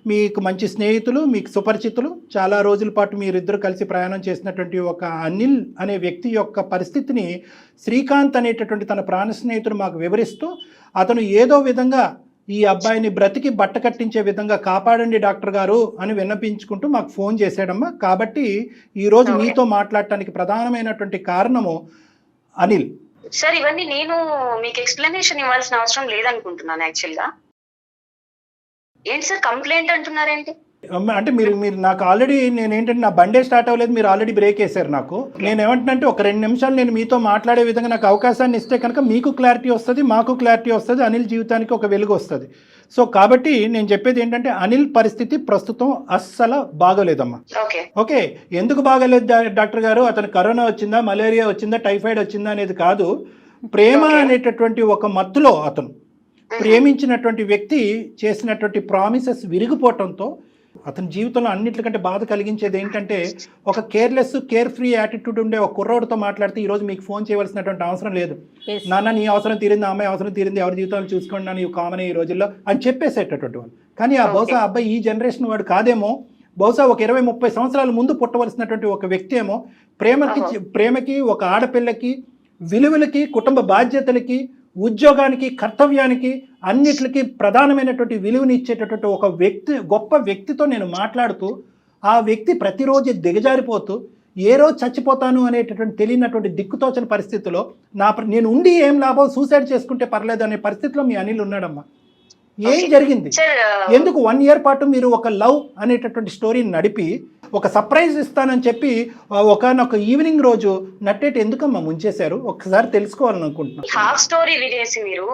మీకు మంచి స్నేహితులు, మీకు సుపరిచితులు, చాలా రోజుల పాటు మీరిద్దరు కలిసి ప్రయాణం చేసినటువంటి ఒక అనిల్ అనే వ్యక్తి యొక్క పరిస్థితిని శ్రీకాంత్ అనేటటువంటి తన ప్రాణ స్నేహితుడు మాకు వివరిస్తూ, అతను ఏదో విధంగా ఈ అబ్బాయిని బ్రతికి బట్ట కట్టించే విధంగా కాపాడండి డాక్టర్ గారు అని విన్నపించుకుంటూ మాకు ఫోన్ చేశాడమ్మా. కాబట్టి ఈరోజు మీతో మాట్లాడటానికి ప్రధానమైనటువంటి కారణము అనిల్. సార్ ఇవన్నీ నేను మీకు ఎక్స్ప్లెనేషన్ ఇవ్వాల్సిన అవసరం లేదనుకుంటున్నాను యాక్చువల్గా. ఏంటి సార్ కంప్లైంట్ అంటున్నారేంటి? అంటే మీరు నాకు ఆల్రెడీ నేనేంటంటే నా బండే స్టార్ట్ అవ్వలేదు, మీరు ఆల్రెడీ బ్రేక్ వేశారు. నాకు నేను ఏమంటున్నానంటే ఒక 2 నిమిషాలు నేను మీతో మాట్లాడే విధంగా నాకు అవకాశాన్ని ఇస్తే కనుక మీకు క్లారిటీ వస్తుంది, మాకు క్లారిటీ వస్తుంది, అనిల్ జీవితానికి ఒక వెలుగు వస్తుంది. సో కాబట్టి నేను చెప్పేది ఏంటంటే అనిల్ పరిస్థితి ప్రస్తుతం అస్సలు బాగోలేదమ్మా. ఓకే, ఎందుకు బాగోలేదు డాక్టర్ గారు? అతను కరోనా వచ్చిందా, మలేరియా వచ్చిందా, టైఫాయిడ్ వచ్చిందా అనేది కాదు. ప్రేమ అనేటటువంటి ఒక మత్తులో అతను ప్రేమించినటువంటి వ్యక్తి చేసినటువంటి ప్రామిసెస్ విరిగిపోవటంతో అతని జీవితంలో అన్నింటికంటే బాధ కలిగించేది ఏంటంటే ఒక కేర్లెస్ కేర్ ఫ్రీ యాటిట్యూడ్ ఉండే ఒక కుర్రోడితో మాట్లాడితే ఈరోజు మీకు ఫోన్ చేయవలసినటువంటి అవసరం లేదు. నాన్న నీ అవసరం తీరింది, అమ్మాయి అవసరం తీరింది, ఎవరి జీవితాలు చూసుకోండి నీవు కామన్ ఈ రోజుల్లో అని చెప్పేసేటటువంటి వాళ్ళు. కానీ ఆ బహుశా అబ్బాయి ఈ జనరేషన్ వాడు కాదేమో, బహుశా ఒక 20-30 సంవత్సరాల ముందు పుట్టవలసినటువంటి ఒక వ్యక్తి ఏమో ప్రేమకి ఒక ఆడపిల్లకి విలువలకి కుటుంబ బాధ్యతలకి ఉద్యోగానికి కర్తవ్యానికి అన్నిటికీ ప్రధానమైనటువంటి విలువని ఇచ్చేటటువంటి ఒక వ్యక్తి, గొప్ప వ్యక్తితో నేను మాట్లాడుతూ ఆ వ్యక్తి ప్రతిరోజు దిగజారిపోతూ ఏ రోజు చచ్చిపోతాను అనేటటువంటి తెలియనటువంటి దిక్కుతోచని పరిస్థితిలో నేను ఉండి ఏం లాభం, సూసైడ్ చేసుకుంటే పర్లేదు అనే పరిస్థితిలో మీ అనిల్ ఉన్నాడమ్మా. ఏం జరిగింది? ఎందుకు 1 year పాటు మీరు ఒక లవ్ అనేటటువంటి స్టోరీని నడిపి ఒక సర్ప్రైజ్ ఇస్తానని చెప్పి ఒకనొక ఈవినింగ్ రోజు నట్టేటి ఎందుకమ్మా ముంచేశారు? ఒకసారి తెలుసుకోవాలని అనుకుంటున్నాను. హాఫ్ స్టోరీ వినేసి మీరు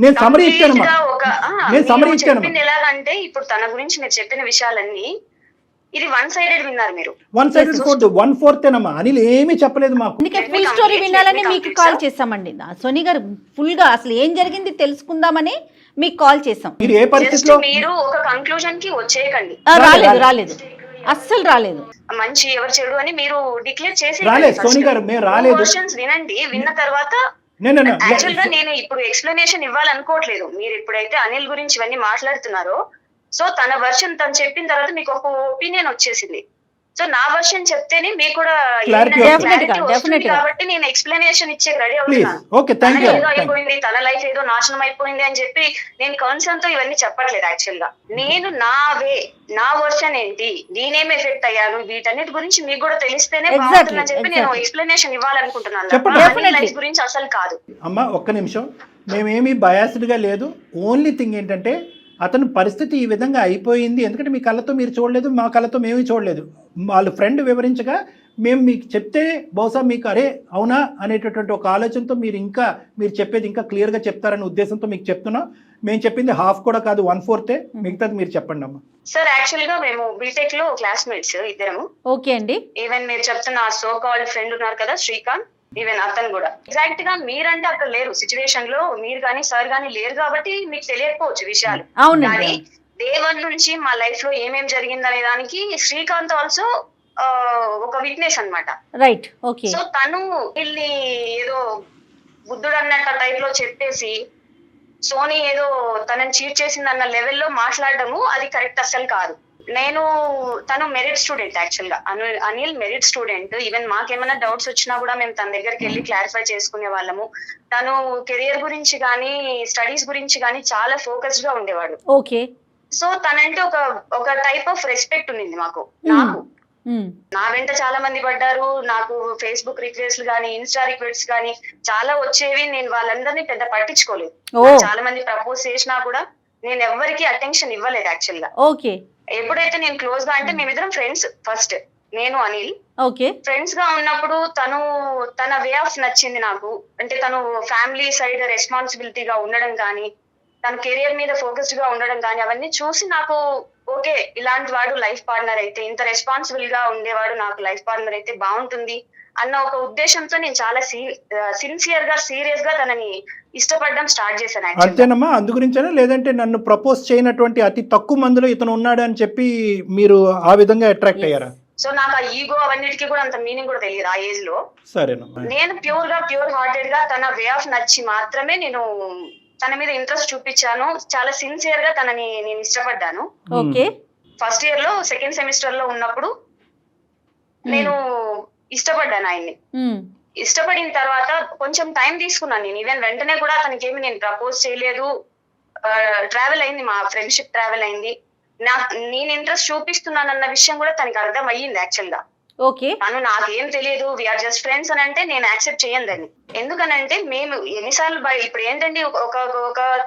నేను సమరీ ఇచ్చాను. ఎలాగంటే ఇప్పుడు తన గురించి మీరు చెప్పిన విషయాలన్నీ ఇది 1-sided విన్నారు మీరు. 1-sided 1/4 ఏనమ్మా. అనిల్ ఏమీ చెప్పలేదు మాకు. ఫుల్ స్టోరీ వినాలని మీకు కాల్ చేసామండి. సోనీ గారు ఫుల్ గా అసలు ఏం జరిగింది తెలుసుకుందామని మీకు కాల్ చేసాం. మీరు ఏ పరిస్థితిలో మీరు ఒక కంక్లూజన్ కి వచ్చేయకండి. రాలేదు అస్సలు రాలేదు. మంచి ఎవరు చెడు అని మీరు డిక్లేర్ చేసి సోనీ గారు మేము రాలేదు. వినండి, విన్న తర్వాత యాక్చువల్ గా నేను ఇప్పుడు ఎక్స్ప్లెనేషన్ ఇవ్వాలనుకోవట్లేదు. మీరు ఇప్పుడైతే అనిల్ గురించి ఇవన్నీ మాట్లాడుతున్నారో సో తన వర్షన్ తను చెప్పిన తర్వాత మీకు ఒక ఒపీనియన్ వచ్చేసింది. సో నా వర్షన్ చెప్తేనే మీకు కూడా కాబట్టి నేను ఎక్స్ప్లెనేషన్ ఇచ్చే రెడీ అవుతున్నాను. ఏదో అయిపోయింది, తన లైఫ్ ఏదో నాశనం అయిపోయింది అని చెప్పి నేను కన్సర్న్ తో ఇవన్నీ చెప్పట్లేదు. యాక్చువల్ గా నేను నా వర్షన్ ఏంటి, నేనేం ఎఫెక్ట్ అయ్యాను, వీటన్నిటి గురించి మీకు కూడా తెలిస్తేనే బాగుంటుందని చెప్పి నేను ఎక్స్ప్లెనేషన్ ఇవ్వాలనుకుంటున్నాను. లైఫ్ గురించి అసలు కాదు. అమ్మా ఒక్క నిమిషం, మేమేమీ బయాస్డ్ గా లేదు. ఓన్లీ థింగ్ ఏంటంటే అతని పరిస్థితి ఈ విధంగా అయిపోయింది. ఎందుకంటే మీ కళ్ళతో మీరు చూడలేదు, మా కళ్ళతో మేమీ చూడలేదు. వాళ్ళు ఫ్రెండ్ వివరించగా మేము మీకు చెప్తే బహుశా మీకు అరే అవునా అనేటటువంటి ఒక ఆలోచనతో మీరు చెప్పేది ఇంకా క్లియర్గా చెప్తారనే ఉద్దేశంతో మీకు చెప్తున్నాం. మేము చెప్పింది హాఫ్ కూడా కాదు, 1/4. మిగతాది మీరు చెప్పండి అమ్మా. సార్ యాక్చువల్ గా మేము బీటెక్ లో క్లాస్మేట్స్ ఇద్దరము. ఓకే అండి. ఈవెన్ మీరు చెప్తున్న సో కాల్డ్ ఫ్రెండ్ ఉన్నారు కదా శ్రీకాంత్, ఈవెన్ అతను కూడా ఎగ్జాక్ట్ గా మీరంటే అక్కడ లేరు సిచ్యువేషన్ లో, మీరు కానీ సార్ కానీ లేరు కాబట్టి మీకు తెలియకపోవచ్చు విషయాలు. కానీ డే 1 నుంచి మా లైఫ్ లో ఏమేం జరిగింది అనే దానికి శ్రీకాంత్ ఆల్సో ఒక విట్నెస్ అన్నమాట. Right, okay. సో తను వీళ్ళని ఏదో బుద్ధుడు అన్నట్టు టైప్ లో చెప్పేసి సోనీ ఏదో తనని చీట్ చేసిందన్న లెవెల్లో మాట్లాడటము అది కరెక్ట్ అసలు కాదు. తను మెరిట్ స్టూడెంట్ యాక్చువల్ గా, అనిల్ మెరిట్ స్టూడెంట్. ఈవెన్ మాకేమైనా డౌట్స్ వచ్చినా కూడా మేము తన దగ్గరికి వెళ్ళి క్లారిఫై చేసుకునే వాళ్ళము. తను కెరియర్ గురించి కానీ స్టడీస్ గురించి కానీ చాలా ఫోకస్డ్ గా ఉండేవాడు. ఓకే. సో తనంటే ఒక టైప్ ఆఫ్ రెస్పెక్ట్ ఉంది నాకు. నా వెంట చాలా మంది పడ్డారు. నాకు ఫేస్బుక్ రిక్వెస్ట్లు గానీ ఇన్స్టా రిక్వెస్ట్ గానీ చాలా వచ్చేవి. నేను వాళ్ళందరినీ పెద్ద పట్టించుకోలేదు. చాలా మంది ప్రపోజ్ చేసినా కూడా నేను ఎవరికి అటెన్షన్ ఇవ్వలేదు యాక్చువల్ గా. ఓకే. ఎప్పుడైతే నేను క్లోజ్ గా అంటే మేమిద్దరం ఫ్రెండ్స్ ఫస్ట్, నేను అనిల్. ఓకే. ఫ్రెండ్స్ గా ఉన్నప్పుడు తన వే ఆఫ్ నచ్చింది నాకు. అంటే తను ఫ్యామిలీ సైడ్ రెస్పాన్సిబిలిటీగా ఉండడం కానీ, తన కెరియర్ మీద ఫోకస్డ్ గా ఉండడం కానీ అవన్నీ చూసి నాకు ఓకే ఇలాంటి వాడు లైఫ్ పార్ట్నర్ అయితే, ఇంత రెస్పాన్సిబుల్ గా ఉండేవాడు నాకు లైఫ్ పార్ట్నర్ అయితే బాగుంటుంది అన్న ఒక ఉద్దేశంతో నేను చాలా సిన్సియర్ గా సీరియస్ గా తనని ఇష్టపడడం స్టార్ట్ చేశాను. అంతేనమ్మా? అందు గురించేనా, లేదంటే నన్ను ప్రపోజ్ చేయనటువంటి అతి తక్కువ మందిలో ఇతను ఉన్నాడు అని చెప్పి మీరు ఆ విధంగా అట్రాక్ట్ అయ్యారా? సో నాకు ఆ ఈగో అవన్నిటికీ కూడా అంత మీనింగ్ కూడా తెలియదు ఆ ఏజ్ లో. సరేనమ్మా. నేను ప్యూర్ హార్టెడ్ గా తన వే ఆఫ్ నచ్చి మాత్రమే నేను తన మీద ఇంట్రెస్ట్ చూపించాను. చాలా సిన్సియర్ గా తనని నేను ఇష్టపడ్డాను. ఓకే. ఫస్ట్ ఇయర్ లో సెకండ్ సెమిస్టర్ లో ఉన్నప్పుడు నేను ఇష్టపడ్డాను ఆయన్ని. ఇష్టపడిన తర్వాత కొంచెం టైం తీసుకున్నాను నేను. ఈవెన్ వెంటనే కూడా అతనికి ఏమి నేను ప్రపోజ్ చేయలేదు. ట్రావెల్ అయింది, మా ఫ్రెండ్షిప్ ట్రావెల్ అయింది. నేను ఇంట్రెస్ట్ చూపిస్తున్నానన్న విషయం కూడా తనకి అర్థం అయ్యింది యాక్చువల్ గా. ఓకే, తను నాకేం తెలియదు, వీఆర్ జస్ట్ ఫ్రెండ్స్ అని అంటే నేను యాక్సెప్ట్ చేయండి దాన్ని. ఎందుకనంటే మేము ఎన్నిసార్లు ఇప్పుడు ఏంటంటే ఒక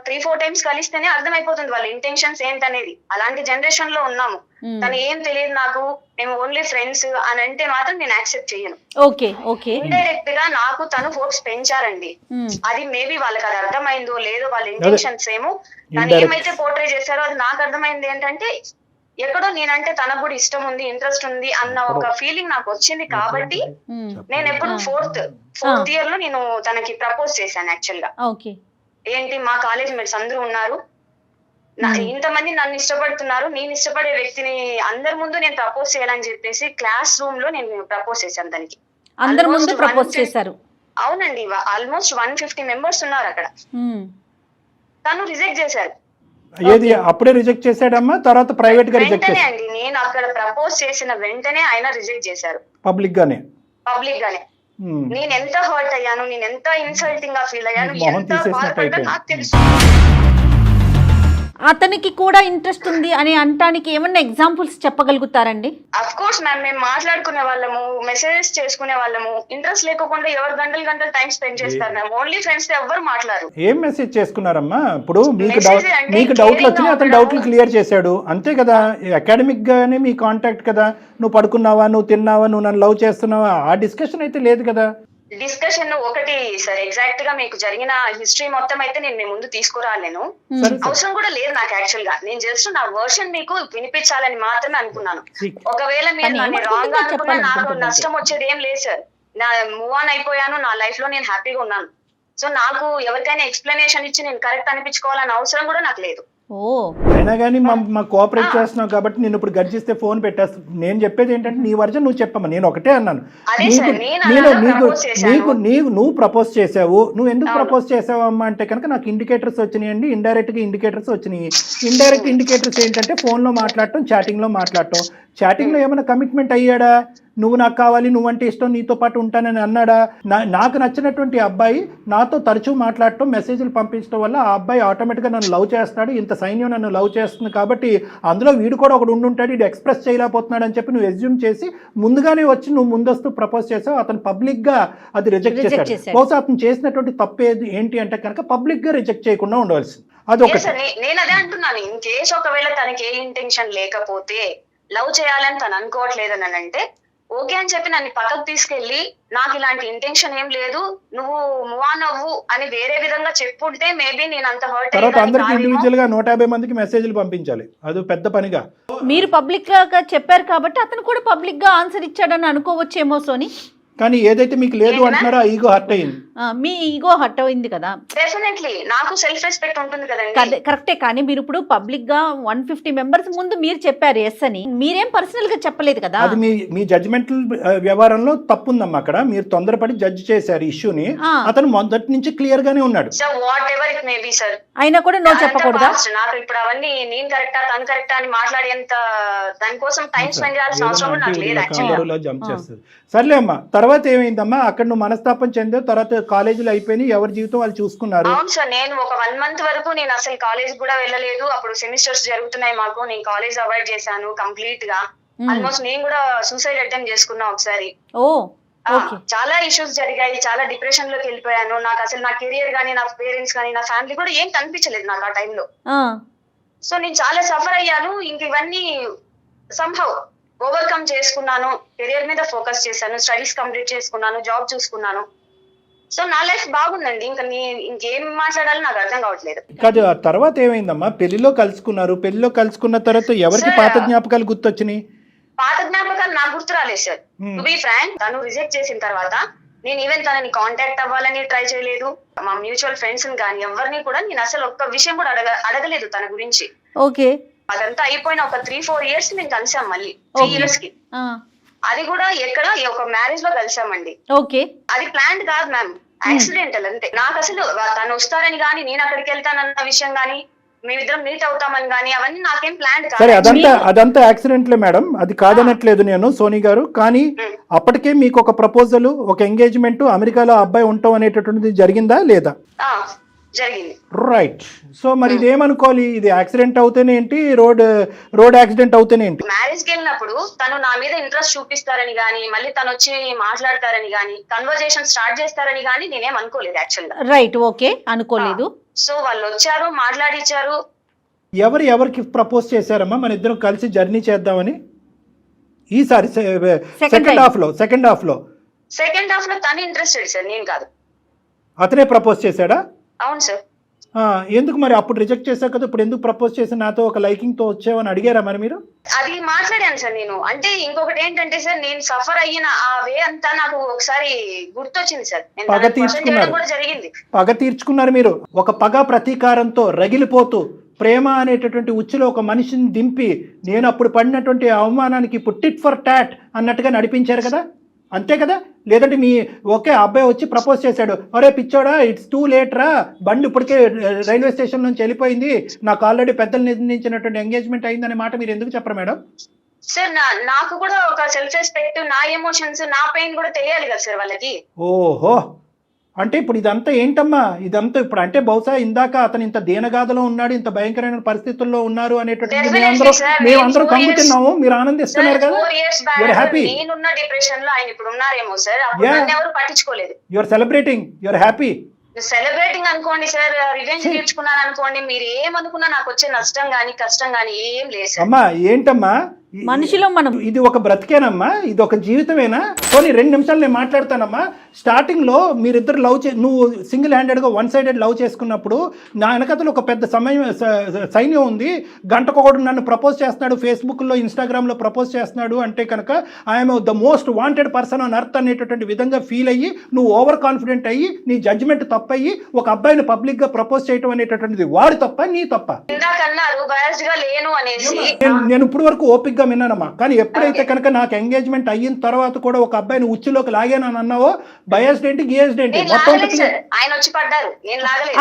3-4 టైమ్స్ కలిస్తేనే అర్థమైపోతుంది వాళ్ళ ఇంటెన్షన్స్ ఏంటనేది. అలాంటి జనరేషన్ లో ఉన్నాము. తను ఏం తెలియదు నాకు, మేము ఓన్లీ ఫ్రెండ్స్ అని అంటే మాత్రం నేను యాక్సెప్ట్ చేయను. ఓకే ఓకే, ఇండైరెక్ట్ గా నాకు తను హోప్స్ పెంచారండి. అది మేబీ వాళ్ళకి అది అర్థమైందో లేదో, వాళ్ళ ఇంటెన్షన్స్ ఏమో తను ఏమైతే పోర్ట్రే చేశారో అది నాకు అర్థమైంది. ఏంటంటే ఎక్కడో నేనంటే తనకు కూడా ఇష్టం ఉంది, ఇంట్రెస్ట్ ఉంది అన్న ఒక ఫీలింగ్ నాకు వచ్చింది. కాబట్టి నేను ఎప్పుడు ఫోర్త్ ఇయర్ లో నేను తనకి ప్రపోజ్ చేశాను యాక్చువల్ గా. ఏంటి, మా కాలేజ్ మేట్స్ అందరూ ఉన్నారు, ఇంతమంది నన్ను ఇష్టపడుతున్నారు, నేను ఇష్టపడే వ్యక్తిని అందరి ముందు నేను ప్రపోజ్ చేయాలని చెప్పేసి క్లాస్ రూమ్ లో నేను ప్రపోజ్ చేశాను దానికి. అందరి ముందు ప్రపోజ్ చేశారు? అవునండి, ఆల్మోస్ట్ 150 మెంబర్స్ ఉన్నారు అక్కడ. తను రిజెక్ట్ చేశారు. ఏది అప్పుడే రిజెక్ట్ చేశాడమ్మా, తర్వాత ప్రైవేట్ గా రిజెక్ట్ చేశాడు? అండి, నేను అక్కడ ప్రపోజ్ చేసిన వెంటనే ఆయన రిజెక్ట్ చేశారు పబ్లిక్ గానే. నేను ఎంత హర్ట్ అయ్యాను, నేను ఎంత ఇన్సల్టింగ్ గా ఫీల్ అయ్యాను, ఎంత బాధపడ్డాను నాకు తెలుసు. అతనికి కూడా ఇంట్రెస్ట్ ఉంది అని అనటానికి ఏమన్నా ఎగ్జాంపుల్స్ చెప్పగలుగుతారండి? అఫ్ కోర్స్ మ్యామ్, మేము మాట్లాడుకునే వాళ్ళము, మెసేజెస్ చేసుకునే వాళ్ళము. ఇంట్రెస్ట్ లేకుండా ఎవరు గంటలు టైం స్పెండ్ చేస్తారు మ్యామ్. ఓన్లీ ఫ్రెండ్స్ తో ఎవరు మాట్లాడరు. ఏం మెసేజ్ చేసుకున్నారమ్మా? ఇప్పుడు మీకు డౌట్లు వచ్చి అతను డౌట్లు క్లియర్ చేశాడు అంతే కదా. అకాడమిక్ గానే మీ కాంటాక్ట్ కదా. నువ్వు పడుకున్నావా, నువ్వు తిన్నావా, నువ్వు నన్ను లవ్ చేస్తున్నావా, ఆ డిస్కషన్ అయితే లేదు కదా. డిస్కషన్ ఒకటి సార్, ఎగ్జాక్ట్ గా మీకు జరిగిన హిస్టరీ మొత్తం అయితే నేను మీ ముందు తీసుకురాలేను, అవసరం కూడా లేదు నాకు. యాక్చువల్ గా నేను జస్ట్ నా వర్షన్ మీకు వినిపించాలని మాత్రమే అనుకున్నాను. ఒకవేళ మీరు నన్ను రాంగ్ గా అనుకున్నా నాకు నష్టం వచ్చేది ఏం లేదు సార్. నా మూవ్ ఆన్ అయిపోయాను, నా లైఫ్ లో నేను హ్యాపీగా ఉన్నాను. సో నాకు ఎవరికైనా ఎక్స్ప్లెనేషన్ ఇచ్చి నేను కరెక్ట్ అనిపించుకోవాలని అవసరం కూడా నాకు లేదు. అయినా కానీ మా కోఆపరేట్ చేస్తున్నావు కాబట్టి నేను ఇప్పుడు గర్జిస్తే ఫోన్ పెట్టేస్తాను. నేను చెప్పేది ఏంటంటే నీ వర్జన్ నువ్వు చెప్పమ్మా. నేను ఒకటే అన్నాను, నువ్వు ప్రపోజ్ చేసావు, నువ్వు ఎందుకు ప్రపోజ్ చేసావు అమ్మా అంటే కనుక నాకు ఇండికేటర్స్ వచ్చినాయండి, ఇండైరెక్ట్ గా ఇండికేటర్స్ వచ్చినాయి. ఇండైరెక్ట్ ఇండికేటర్స్ ఏంటంటే ఫోన్ లో మాట్లాడటం, చాటింగ్ లో మాట్లాడటం. చాటింగ్ లో ఏమైనా కమిట్మెంట్ అయ్యాడా? నువ్వు నాకు కావాలి, నువ్వంటే ఇష్టం, నీతో పాటు ఉంటానని అన్నాడా? నాకు నచ్చినటువంటి అబ్బాయి నాతో తరచూ మాట్లాడటం, మెసేజ్లు పంపించడం వల్ల ఆ అబ్బాయి ఆటోమేటిక్గా నన్ను లవ్ చేస్తున్నాడు, ఇంత సైన్యం నన్ను లవ్ చేస్తుంది కాబట్టి అందులో వీడు కూడా ఒకడు ఉండుంటాడు, ఇది ఎక్స్ప్రెస్ చేయలేకపోతున్నాడు అని చెప్పి నువ్వు ఎస్యూమ్ చేసి ముందుగానే వచ్చి నువ్వు ముందస్తు ప్రపోజ్ చేసావు. అతను పబ్లిక్గా అది రిజెక్ట్ చేశాడు. బహుశా అతను చేసినటువంటి తప్పేది ఏంటి అంటే కనుక పబ్లిక్గా రిజెక్ట్ చేయకుండా ఉండవలసింది. అదొకటి. నేను అదే అంటున్నాను, ఇన్ కేసు ఒకవేళ తనకి ఏ ఇంటెన్షన్ లేకపోతే, లవ్ చేయాలని తను అనుకోవట్లేదని అంటే ఓకే అని చెప్పి నన్ను పక్కకు తీసుకెళ్లి నాకు ఇలాంటి ఇంటెన్షన్ ఏం లేదు, నువ్వు మూవ్ ఆన్ అవ్వు అని వేరే విధంగా చెప్పుంటే మేబీ నేను అంత హర్ట్. తర్వాత అందరికి ఇండివిజువల్ గా 150 మందికి మెసేజ్లు పంపించాలి, అది పెద్ద పనిగా. మీరు పబ్లిక్ గా చెప్పారు కాబట్టి అతను కూడా పబ్లిక్ గా ఆన్సర్ ఇచ్చాడని అనుకోవచ్చేమో సోని. కానీ ఏదైతే మీకు లేదు అంటున్నారో ఆ ఈగో హర్ట్ అయింది. మీ ఈగో హర్ట్ అయింది కదా. డెఫినెట్లీ నాకు సెల్ఫ్ రెస్పెక్ట్ ఉంటుంది కదండి. కరెక్టే, కానీ మీరు ఇప్పుడు పబ్లిక్ గా 150 మెంబర్స్ ముందు మీరు చెప్పారు ఎస్ అని, మీరేం పర్సనల్ గా చెప్పలేదు కదా. అది మీ జడ్జిమెంటల్ వ్యవహారంలో తప్పు ఉందమ్మా. అక్కడ మీరు తొందరపడి జడ్జ్ చేశారు ఇష్యూని. అతను మొదటి నుంచి క్లియర్ గానే ఉన్నాడు. అయినా కూడా నో చెప్పకూడదా? నాకు ఇప్పుడు అవన్నీ నేను కరెక్టా తను కరెక్టా అని మాట్లాడేంత దానికోసం టైం స్పెండ్ చేయాల్సిన అవసరం నాకు లేదు. జంప్ చేస్తుంది. సర్లే అమ్మా, తర్వాత ఏమైందమ్మా? అక్కడ నువ్వు మనస్తాపం చెందావు, తర్వాత కాలేజీలు అయిపోయినాయి, ఎవరి జీవితం వాళ్ళు చూసుకున్నారు. అవును సార్, నేను ఒక 1 month వరకు నేను అసలు కాలేజ్ కూడా వెళ్ళలేదు. అప్పుడు సెమిస్టర్స్ జరుగుతున్నాయి మాకు, నేను కాలేజ్ అవాయిడ్ చేశాను కంప్లీట్ గా. ఆల్మోస్ట్ నేను కూడా సూసైడ్ అటెంప్ట్ చేసుకున్నా ఒకసారి. చాలా ఇష్యూస్ జరిగాయి, చాలా డిప్రెషన్ లోకి వెళ్ళిపోయాను. నాకు అసలు నా కెరియర్ గానీ, నా పేరెంట్స్ గానీ, నా ఫ్యామిలీ కూడా ఏం కనిపించలేదు నాకు ఆ టైంలో. సో నేను చాలా సఫర్ అయ్యాను. ఇంక ఇవన్నీ సంహౌ ఓవర్కమ్ చేసుకున్నాను, కెరియర్ మీద ఫోకస్ చేశాను, స్టడీస్ కంప్లీట్ చేసుకున్నాను, జాబ్ చూసుకున్నాను. సో నా లైఫ్ బాగుందండి. ఇంకా ఇంకేం మాట్లాడాలో నాకు అర్థం కావట్లేదు. కాదు, ఆ తర్వాత ఏమైందమ్మా? పెళ్లిలో కలుసుకున్నారు. పెళ్లిలో కలుసుకున్న తర్వాత ఎవరికి పాత జ్ఞాపకాలు గుర్తొచ్చినాయి? పాత జ్ఞాపకాలు నాకు గుర్తు రాలేదు సార్. టు బి ఫ్రాంక్, తను రిజెక్ట్ చేసిన తర్వాత నేను ఈవెన్ తనని కాంటాక్ట్ అవ్వాలని ట్రై చేయలేదు. మా మ్యూచువల్ ఫ్రెండ్స్ కానీ ఎవరిని కూడా నేను అసలు ఒక్క విషయం కూడా అడగలేదు తన గురించి. ఓకే, అదంతా అయిపోయిన ఒక 3-4 years మేము కలిసాం మళ్ళీ. 3 years కి అది కూడా ఎక్కడ ఒక మ్యారేజ్ లో కలిసామండి. ఓకే, అది ప్లాన్ కాదు మ్యామ్, యాక్సిడెంటల్ అంతే. నాకు అసలు తను వస్తారని గానీ, నేను అక్కడికి వెళ్తానన్న విషయం గానీ, మేమిద్దరం మీట్ అవుతామని గానీ అవన్నీ నాకేం ప్లాన్ కాదు. సరే, అదంతా యాక్సిడెంట్లే మేడం, అది కాదనట్లేదు నేను సోనీ గారు. కానీ అప్పటికే మీకు ఒక ప్రపోజల్, ఒక ఎంగేజ్మెంట్, అమెరికాలో అబ్బాయి ఉంటాం అనేటటువంటిది జరిగిందా లేదా? జరిగింది. రైట్. సో మరి ఇదేమనుకోవాలి, ఇది యాక్సిడెంట్ అవుతేనే ఏంటి, రోడ్ యాక్సిడెంట్ అవుతేనే ఏంటి? మ్యారేజ్ కి వెళ్ళినప్పుడు తను నా మీద ఇంట్రెస్ట్ చూపిస్తారని గానీ, మళ్ళీ తను వచ్చి మాట్లాడతారని గానీ, కన్వర్జేషన్ స్టార్ట్ చేస్తారని గానీ నేనేం అనుకోలేదు యాక్చువల్ గా. రైట్, ఓకే, అనుకోలేదు. సో వాళ్ళు వచ్చారు, మాట్లాడిచ్చారు. ఎవరికి ప్రపోజ్ చేశారమ్మా మన ఇద్దరం కలిసి జర్నీ చేద్దామని? ఈసారి సెకండ్ హాఫ్ లో సెకండ్ హాఫ్ లో తను ఇంట్రెస్టెడ్ సార్, నేను కాదు. అతనే ప్రపోజ్ చేశాడా? అవును సార్. ఎందుకు మరి అప్పుడు రిజెక్ట్ చేశారు కదా, ఇప్పుడు ఎందుకు ప్రపోజ్ చేసి నాతో ఒక లైకింగ్ తో వచ్చావని అడిగారా మరి మీరు? అది మాట్లాడాను సార్ నేను. అంటే ఇంకొకటి ఏంటంటే సార్, నేను సఫర్ అయిన ఆ వే అంతా నాకు ఒకసారి గుర్తొచ్చింది సార్. పగ తీర్చుకున్నారు కూడా జరిగింది. పగ తీర్చుకున్నారు మీరు. ఒక పగ ప్రతీకారంతో రగిలిపోతూ ప్రేమ అనేటటువంటి ఉచ్చులో ఒక మనిషిని దింపి, నేను అప్పుడు పడినటువంటి అవమానానికి ఇప్పుడు టిట్ ఫర్ టాట్ అన్నట్టుగా నడిపించారు కదా, అంతే కదా? లేదంటే మీ ఒకే అబ్బాయి వచ్చి ప్రపోజ్ చేశాడు, అరే పిచ్చోడా ఇట్స్ టూ లేట్ రా, బండి ఇప్పటికే రైల్వే స్టేషన్ నుంచి వెళ్ళిపోయింది, నాకు ఆల్రెడీ పెద్దలు నిర్ణయించినటువంటి ఎంగేజ్మెంట్ అయిందనే మాట మీరు ఎందుకు చెప్పరు మేడం? సార్ నాకు కూడా ఒక సెల్ఫ్ రెస్పెక్ట్, నా ఎమోషన్స్, నా పెయిన్ కూడా తెలియాలి కదా సార్ వాళ్ళకి. ఓహో, అంటే ఇప్పుడు ఇదంతా ఏంటమ్మా, ఇదంతా ఇప్పుడు అంటే బహుశా ఇందాక అతను ఇంత దీనగాథలో ఉన్నాడు, ఇంత భయంకరమైన పరిస్థితుల్లో ఉన్నారు అనేటటువంటి మేమందరం కంగుతున్నాము, మీరు ఆనందిస్తున్నారు కదా, హ్యాపీ. నేనున్న డిప్రెషన్ లో ఆయన ఇప్పుడు ఉన్నారేమో సార్, ఎవరు పట్టించుకోలేదు. Your celebrating, your happy. Celebrating అనుకోండి సార్, రివెంజ్ తీర్చుకున్నాను అనుకోండి, మీరు ఏమనుకున్నా నాకు వచ్చే నష్టం గానీ కష్టం గానీ ఏం లేదు సార్. అమ్మా ఏంటమ్మా మనిషిలో మనం ఇది ఒక బ్రతికేనమ్మా, ఇది ఒక జీవితమేనా? కొన్ని 2 నిమిషాలు నేను మాట్లాడతానమ్మా. స్టార్టింగ్ లో మీరిద్దరు నువ్వు సింగిల్ హ్యాండెడ్ గా వన్ సైడెడ్ లవ్ చేసుకున్నప్పుడు నా వెనకతలో ఒక పెద్ద సైన్యం ఉంది, గంటకొకడు నన్ను ప్రపోజ్ చేస్తున్నాడు, ఫేస్బుక్ లో ఇన్స్టాగ్రామ్ లో ప్రపోజ్ చేస్తున్నాడు అంటే కనుక I'm the most wanted person on earth అనేటటువంటి విధంగా ఫీల్ అయ్యి నువ్వు ఓవర్ కాన్ఫిడెంట్ అయ్యి నీ జడ్జిమెంట్ తప్పయ్యి ఒక అబ్బాయిని పబ్లిక్ గా ప్రపోజ్ చేయడం అనేటటువంటిది వాడు తప్ప నీ తప్ప? నేను ఇప్పుడు వరకు ఓపిక్ విన్నానమ్మా, కానీ ఎప్పుడైతే కనుక నాకు ఎంగేజ్మెంట్ అయిన తర్వాత కూడా ఒక అబ్బాయిని ఉచ్చులోకి లాగానని అన్నావో, బయాస్డ్ ఏంటి గియాస్డ్ ఏంటి మొత్తం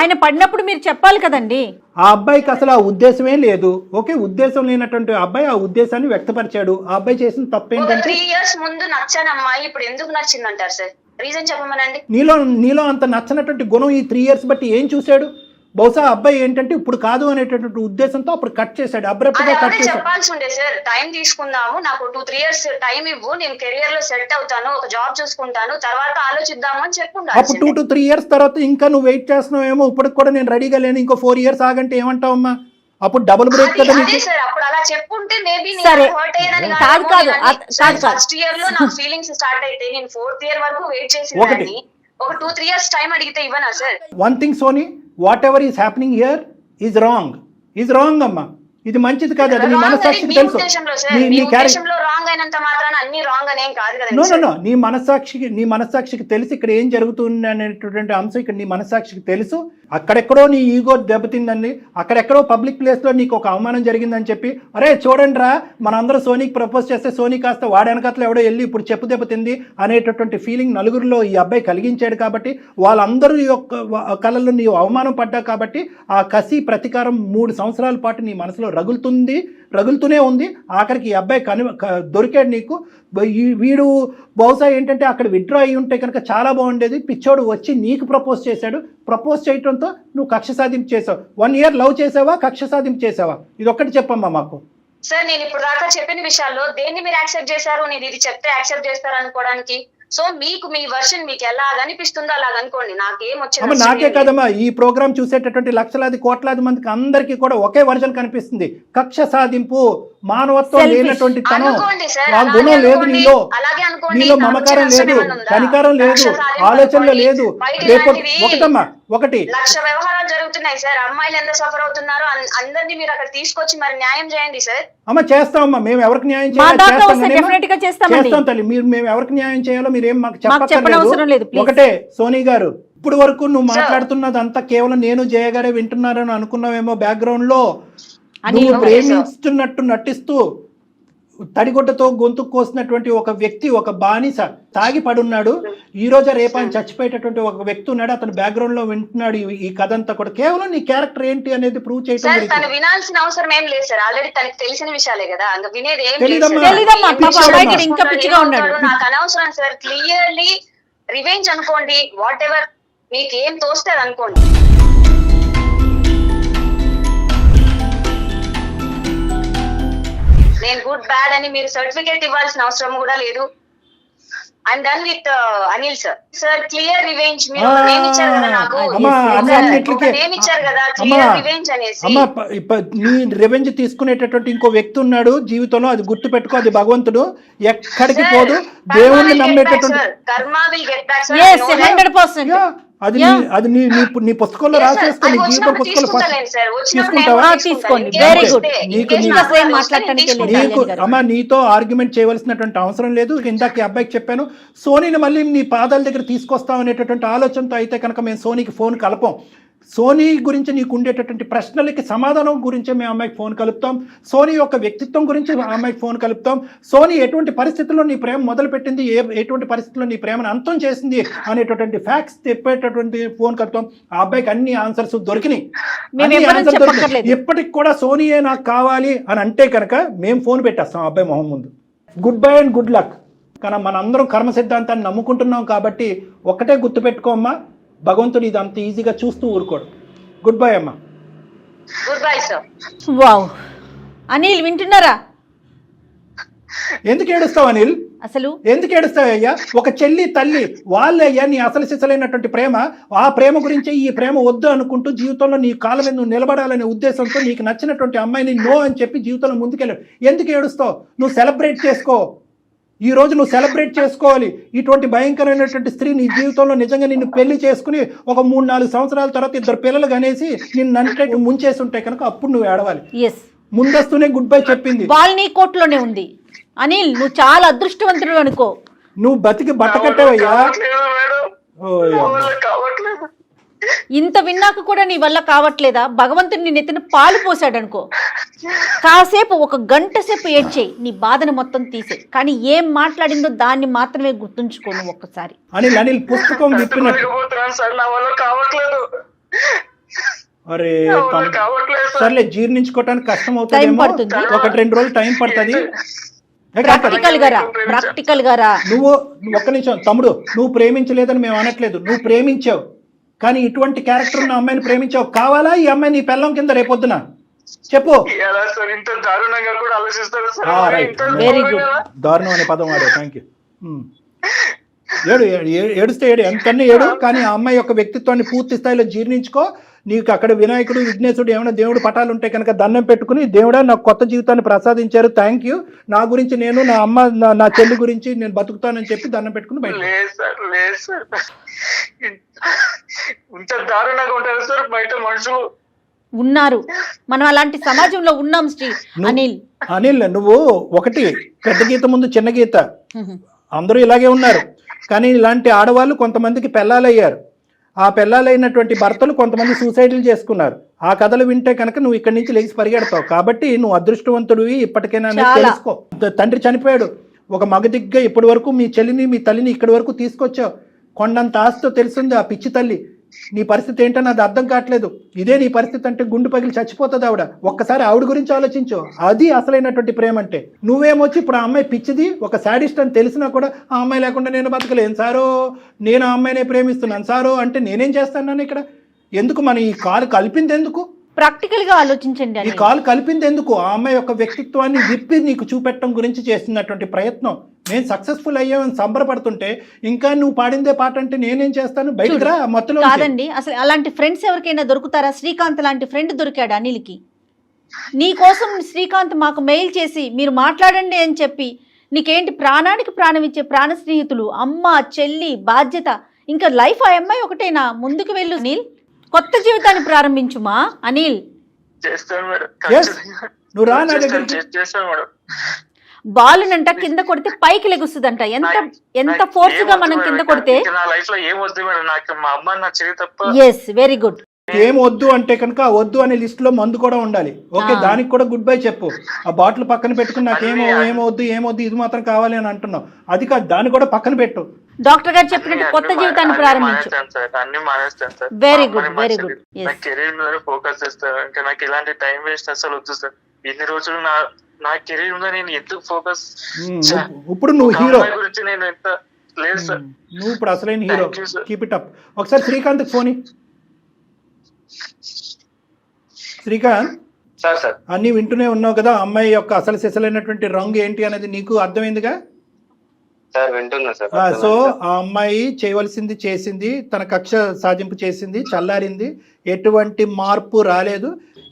ఆయన పడినప్పుడు మీరు చెప్పాలి కదండి. ఆ అబ్బాయికి అసలు ఆ ఉద్దేశమే లేదు. ఓకే, ఉద్దేశం లేనటువంటి అబ్బాయి ఆ ఉద్దేశాన్ని వ్యక్తపరిచాడు. ఆ అబ్బాయి చేసిన తప్పేంటంటే 3 years ముందు నచ్చని అమ్మాయి ఇప్పుడు ఎందుకు నచ్చిందంటారు సార్? రీజన్ చెప్పమనండి. నీలో అంత నచ్చనటువంటి గుణం ఈ 3 years బట్టి ఏం చూశాడు? బహుశా అబ్బాయి ఏంటంటే ఇప్పుడు కాదు అనేటటువంటి ఉద్దేశంతో అప్పుడు కట్ చేశాడు, అబ్రప్ట్ గా కట్ చేశాడు. చెప్పాల్సి ఉండే సార్, టైం తీసుకుందాము, నాకు 2-3 years టైం ఇవ్వు, నేను కెరియర్ లో సెట్ అవుతాను, ఒక జాబ్ చూసుకుంటాను, తర్వాత ఆలోచిద్దాము అని చెప్పుకుంటాను. అప్పుడు 2 to 3 years తర్వాత ఇంకా నువ్వు వెయిట్ చేస్తున్నావేమో, ఇప్పటికి కూడా నేను రెడీగా లేను, ఇంకో 4 years ఆగంటే ఏమంటావమ్మా? అప్పుడు డబుల్ బ్రేక్ కదా సార్. అప్పుడు అలా చెప్పుంటే మేబీ ఫస్ట్ ఇయర్ లో నాకు ఫీలింగ్స్ స్టార్ట్ అయితే నేను 4th year వరకు వెయిట్ చేసి ఒక 2-3 years టైం అడిగితే ఇవ్వనా sir? One thing Soni, whatever is happening here is wrong అమ్మా. ఇది మంచిది కాదు, అది నీ మనస్సాక్షికి తెలుసు. నీ మనస్సాక్షికి తెలిసి ఇక్కడ ఏం జరుగుతుంది అనేటువంటి అంశం ఇక్కడ నీ మనస్సాక్షికి తెలుసు. అక్కడెక్కడో నీ ఈగో దెబ్బతిందండి, అక్కడెక్కడో పబ్లిక్ ప్లేస్ లో నీకు ఒక అవమానం జరిగిందని చెప్పి, అరే చూడండి రా మనందరూ సోనీకి ప్రపోజ్ చేస్తే సోనీ కాస్త వాడి వెనకట్లో ఎవడో వెళ్ళి ఇప్పుడు చెప్పు దెబ్బతింది అనేటటువంటి ఫీలింగ్ నలుగురిలో ఈ అబ్బాయి కలిగించాడు. కాబట్టి వాళ్ళందరూ యొక్క కళల్లో నీ అవమానం పడ్డా కాబట్టి ఆ కసి ప్రతీకారం 3 సంవత్సరాల పాటు నీ మనసులో రగులుతూనే ఉంది. ఆఖరికి ఈ అబ్బాయి దొరికాడు నీకు. వీడు బహుశా ఏంటంటే అక్కడ విత్డ్రా అయ్యి ఉంటే కనుక చాలా బాగుండేది. పిచ్చోడు వచ్చి నీకు ప్రపోజ్ చేశాడు. ప్రపోజ్ చేయడంతో నువ్వు కక్ష సాధింపు చేసావు. 1 year లవ్ చేసావా, కక్ష సాధింపు చేసావా? ఇది ఒక్కటి చెప్పమ్మా మాకు. సార్ నేను ఇప్పుడు దాకా చెప్పిన విషయాల్లో దేన్ని మీరు యాక్సెప్ట్ చేశారు? నేను ఇది చెప్తే యాక్సెప్ట్ చేస్తారు అనుకోవడానికి. సో మీకు మీ వర్షన్ మీకు ఎలా అనిపిస్తుందో అలాగ అనుకోండి, నాకేం వచ్చింది. నాకే కదమ్మా, ఈ ప్రోగ్రామ్ చూసేటటువంటి లక్షలాది కోట్లాది మందికి అందరికీ కూడా ఒకే వర్షన్ కనిపిస్తుంది. కక్ష సాధింపు, మానవత్వం లేనటువంటి తనం, ఆ గుణం లేదు నీలో. నీలో మమకారం లేదు, కనికారం లేదు, ఆలోచనలో లేదు. ఒకటి 1,00,000 వ్యవహారాలు జరుగుతున్నాయి సార్. అమ్మాయిలు ఎంత సఫర్ అవుతున్నారో అందరినీ మీరు అక్కడ తీసుకొచ్చి మరి న్యాయం చేయండి సార్. అమ్మ చేస్తామమ్మా, మేము ఎవరికి న్యాయం చేస్తాం తల్లి. మేము ఎవరికి న్యాయం చేయాలో మీరేం మాకు చెప్పక్కర్లేదు. ఒకటే సోనీ గారు, ఇప్పుడు వరకు నువ్వు మాట్లాడుతున్నది అంతా కేవలం నేను జయగారే వింటున్నారని అనుకున్నావేమో. బ్యాక్గ్రౌండ్ లో నువ్వు ప్రేమిస్తున్నట్టు నటిస్తూ తడిగొడ్డతో గొంతు కోసినటువంటి ఒక వ్యక్తి, ఒక బానిస తాగి పడున్నాడు. ఈ రోజు రేపని చచ్చిపోయేటటువంటి ఒక వ్యక్తి ఉన్నాడు, అతను బ్యాక్గ్రౌండ్ లో వింటున్నాడు ఈ కథ అంతా కూడా. కేవలం నీ క్యారెక్టర్ ఏంటి అనేది ప్రూవ్ చేయడం. తను వినాల్సిన అవసరం ఏం లేదు సార్, ఆల్రెడీ తనకి తెలిసిన విషయాలే కదా, వినేది ఏం నాకు అనవసరం సార్. క్లియర్లీ రివెంజ్ అనుకోండి, వాట్ ఎవర్ మీకు ఏం తోస్తే అది అనుకోండి. నేను గుడ్ బ్యాడ్ అని మీరు సర్టిఫికేట్ ఇవ్వాల్సిన అవసరం కూడా లేదు. I'm done with Anil sir. Sir clear revenge మీరు నేమ్ ఇచ్చారు కదా నాకు, నేమ్ ఇచ్చారు కదా క్లియర్ రివెంజ్ అనేసి. నీ రివెంజ్ తీసుకునేటటువంటి ఇంకో వ్యక్తి ఉన్నాడు జీవితంలో, అది గుర్తు పెట్టుకో. అది భగవంతుడు, ఎక్కడికి పోదు. దేవుణ్ణి నమ్మేటటువంటి కర్మ will get back sir. Yes, 100%. అది అది నీ పుస్తకంలో రాసేసుకో, నీ జీవిత పుస్తకంలో తీసుకుంటావా? తీసుకోండి. Very good. అమ్మా నీతో ఆర్గ్యుమెంట్ చేయవలసినటువంటి అవసరం లేదు. ఇందాక ఈ అబ్బాయికి చెప్పాను, సోనీని మళ్ళీ నీ పాదాల దగ్గర తీసుకొస్తాం అనేటటువంటి ఆలోచనతో అయితే కనుక మేము సోనీకి ఫోన్ కలపం. సోనీ గురించి నీకు ఉండేటటువంటి ప్రశ్నలకి సమాధానం గురించి మేము అమ్మాయికి ఫోన్ కలుపుతాం. సోనీ యొక్క వ్యక్తిత్వం గురించి అమ్మాయికి ఫోన్ కలుపుతాం. సోనీ ఎటువంటి పరిస్థితుల్లో నీ ప్రేమ మొదలుపెట్టింది, ఎటువంటి పరిస్థితుల్లో నీ ప్రేమను అంతం చేసింది అనేటటువంటి ఫ్యాక్ట్స్ చెప్పేటటువంటి ఫోన్ కలుపుతాం. ఆ అబ్బాయికి అన్ని ఆన్సర్స్ దొరికినాయి. ఇప్పటికి కూడా సోనీయే నాకు కావాలి అని అంటే కనుక మేము ఫోన్ పెట్టేస్తాం ఆ అబ్బాయి మొహం ముందు. Good bye and good luck. కానీ మనందరం కర్మ సిద్ధాంతాన్ని నమ్ముకుంటున్నాం కాబట్టి ఒక్కటే గుర్తుపెట్టుకోమ్మా, భగవంతుడు ఇది అంత ఈజీగా చూస్తూ ఊరుకోడు. గుడ్ బై అమ్మా. Good bye sir. Wow. Anil వింటున్నారా? ఎందుకు ఏడుస్తావు అనిల్? అసలు ఎందుకు ఏడుస్తావయ్యా? ఒక చెల్లి తల్లి వాళ్ళయ్యా నీ అసలు సిసలైనటువంటి ప్రేమ. ఆ ప్రేమ గురించి ఈ ప్రేమ వద్దు అనుకుంటూ జీవితంలో నీ కాళ్ళ మీద నువ్వు నిలబడాలనే ఉద్దేశంతో నీకు నచ్చినటువంటి అమ్మాయిని నో అని చెప్పి జీవితంలో ముందుకెళ్ళాడు. ఎందుకు ఏడుస్తావు? నువ్వు సెలబ్రేట్ చేసుకో. ఈ రోజు నువ్వు సెలబ్రేట్ చేసుకోవాలి. ఇటువంటి భయంకరమైనటువంటి స్త్రీ నీ జీవితంలో నిజంగా నిన్ను పెళ్లి చేసుకుని ఒక 3-4 సంవత్సరాల తర్వాత 2 పిల్లలు కనేసి నిన్ను అంటే ముంచేసి ఉంటాయి కనుక అప్పుడు నువ్వు ఏడవాలి. ముందస్తూనే గుడ్ బై చెప్పింది. బాల్ నీ కోర్టులోనే ఉంది. అనిల్ నువ్వు చాలా అదృష్టవంతుడు అనుకో. నువ్వు బతికి బట్ట కట్టావయ్యా. ఇంత విన్నాక కూడా నీ వల్ల కావట్లేదా? భగవంతుడు నీ నెత్తిన పాలు పోసాడు అనుకో. కాసేపు 1 గంట సేపు ఏడ్చేయి, నీ బాధను మొత్తం తీసే. కానీ ఏం మాట్లాడిందో దాన్ని మాత్రమే గుర్తుంచుకోను ఒక్కసారి. అనిల్ అనిల్ పుస్తకం విప్పినట్టు. అరే సర్లే, జీర్ణించుకోవటానికి కష్టం అవుతుంది, 1-2 రోజులు టైం పడుతుంది. ప్రాక్టికల్ గా రా. నువ్వు ఒక్క నిమిషం తమ్ముడు, నువ్వు ప్రేమించలేదని మేము అనట్లేదు, నువ్వు ప్రేమించావు. కానీ ఇటువంటి క్యారెక్టర్ ఉన్న అమ్మాయిని ప్రేమించావు. కావాలా ఈ అమ్మాయి నీ పెళ్ళం కింద రేపొద్దున? చెప్పు. Very good. దారుణం అనే పదం వాడు. Thank you. ఏడుస్తే ఏడు, ఎంతన్నీ ఏడు. కానీ ఆ అమ్మాయి యొక్క వ్యక్తిత్వాన్ని పూర్తి స్థాయిలో జీర్ణించుకో. నీకు అక్కడ వినాయకుడు, విఘ్నేశుడు, ఏమైనా దేవుడు పటాలు ఉంటే కనుక దండం పెట్టుకుని, దేవుడా నాకు కొత్త జీవితాన్ని ప్రసాదించారు, థ్యాంక్ యూ, నా గురించి నేను, నా అమ్మ, నా చెల్లి గురించి నేను బతుకుతానని చెప్పి దండం పెట్టుకుని బయట. ఉన్నారు, మనం అలాంటి సమాజంలో ఉన్నాం శ్రీ. అనిల్ నువ్వు ఒకటి, పెద్ద గీత ముందు చిన్న గీత, అందరూ ఇలాగే ఉన్నారు. కానీ ఇలాంటి ఆడవాళ్ళు కొంతమందికి పెళ్ళాలయ్యారు. ఆ పెళ్ళాలైనటువంటి భర్తలు కొంతమంది సూసైడ్లు చేసుకున్నారు. ఆ కథలు వింటే కనుక నువ్వు ఇక్కడి నుంచి లేచి పరిగెడతావు. కాబట్టి నువ్వు అదృష్టవంతుడివి ఇప్పటికైనా తెలుసుకో. తండ్రి చనిపోయాడు, ఒక మగదిగ్గా ఇప్పటి వరకు మీ చెల్లిని, మీ తల్లిని ఇక్కడి వరకు తీసుకొచ్చావు. కొండంత ఆస్తితో తెలుస్తుంది ఆ పిచ్చి తల్లి. నీ పరిస్థితి ఏంటని అది అర్థం కావట్లేదు. ఇదే నీ పరిస్థితి అంటే గుండు పగిలి చచ్చిపోతుంది ఆవిడ. ఒక్కసారి ఆవిడ గురించి ఆలోచించు. అది అసలైనటువంటి ప్రేమ అంటే. నువ్వేమొచ్చి ఇప్పుడు ఆ అమ్మాయి పిచ్చిది, ఒక శాడిస్ట్ అని తెలిసినా కూడా ఆ అమ్మాయి లేకుండా నేను బతకలేను సారో, నేను ఆ అమ్మాయినే ప్రేమిస్తున్నాను సారో అంటే నేనేం చేస్తాను ఇక్కడ? ఎందుకు మనం ఈ కాలు కలిపింది ఎందుకు? ప్రాక్టికల్ గా ఆలోచించండి. ఈ కాలు కలిపింది ఎందుకు? ఆ అమ్మాయి యొక్క వ్యక్తిత్వాన్ని విప్పి నీకు చూపెట్టడం గురించి చేస్తున్నటువంటి ప్రయత్నం. నేను సక్సెస్ఫుల్ అయ్యామని సంబరపడుతుంటే ఇంకా నువ్వు పాడిందే పాట అంటే నేనేం చేస్తాను? బయటకు రా మొత్తం. కాదండి, అసలు అలాంటి ఫ్రెండ్స్ ఎవరికైనా దొరుకుతారా? శ్రీకాంత్ లాంటి ఫ్రెండ్ దొరికాడు అనిల్కి. నీ కోసం శ్రీకాంత్ మాకు మెయిల్ చేసి మీరు మాట్లాడండి అని చెప్పి, నీకేంటి ప్రాణానికి ప్రాణం ఇచ్చే ప్రాణ స్నేహితులు, అమ్మ, చెల్లి, బాధ్యత, ఇంకా లైఫ్ ఆ అమ్మాయి ఒకటేనా? ముందుకు వెళ్ళు అనిల్, కొత్త జీవితాన్ని ప్రారంభించుమా అనిల్. నువ్వు రా నా దగ్గరికి. బాలునంట కింద కొడితే పైకి లెగుస్తుందంట. ఎంత ఫోర్స్ గా మనం కింద కొడితే. Yes, very good. ఏం వద్దు అంటే కనుక ఆ వద్దు అనే లిస్ట్ లో మందు కూడా ఉండాలి. ఓకే, దానికి కూడా గుడ్ బై చెప్పు. ఆ బాటిల్ పక్కన పెట్టుకుని నాకేమో ఏమొద్దు ఇది మాత్రం కావాలి అని అంటున్నావు. అది కాదు, దాన్ని కూడా పక్కన పెట్టు. డాక్టర్ గారు చెప్పినట్టు కొత్త జీవితాన్ని ప్రారంభించు. Very good, very good. Career మీద ఫోకస్ చేస్తాను. ఇంకా నాకు ఇలాంటి టైం వేస్ట్ అసలు వద్దు సార్. ఇన్ని రోజులు నా కెరీర్ మీద నేను ఎందుకు ఫోకస్? ఇప్పుడు నువ్వు హీరో గురించి నేను ఎంత లేదు సార్. నువ్వు ఇప్పుడు అసలైన హీరో. Keep it up. ఒకసారి శ్రీకాంత్ ఫోన్. శ్రీకాంత్ సార్ అన్ని వింటూనే ఉన్నావు కదా, అమ్మాయి యొక్క అసలు సిసలైనటువంటి రంగు ఏంటి అనేది నీకు అర్థమైందిగా. సార్ వింటున్నా సార్. సో ఆ అమ్మాయి చేయవలసింది చేసింది, తన కక్ష సాధింపు చేసింది, చల్లారింది, ఎటువంటి మార్పు రాలేదు.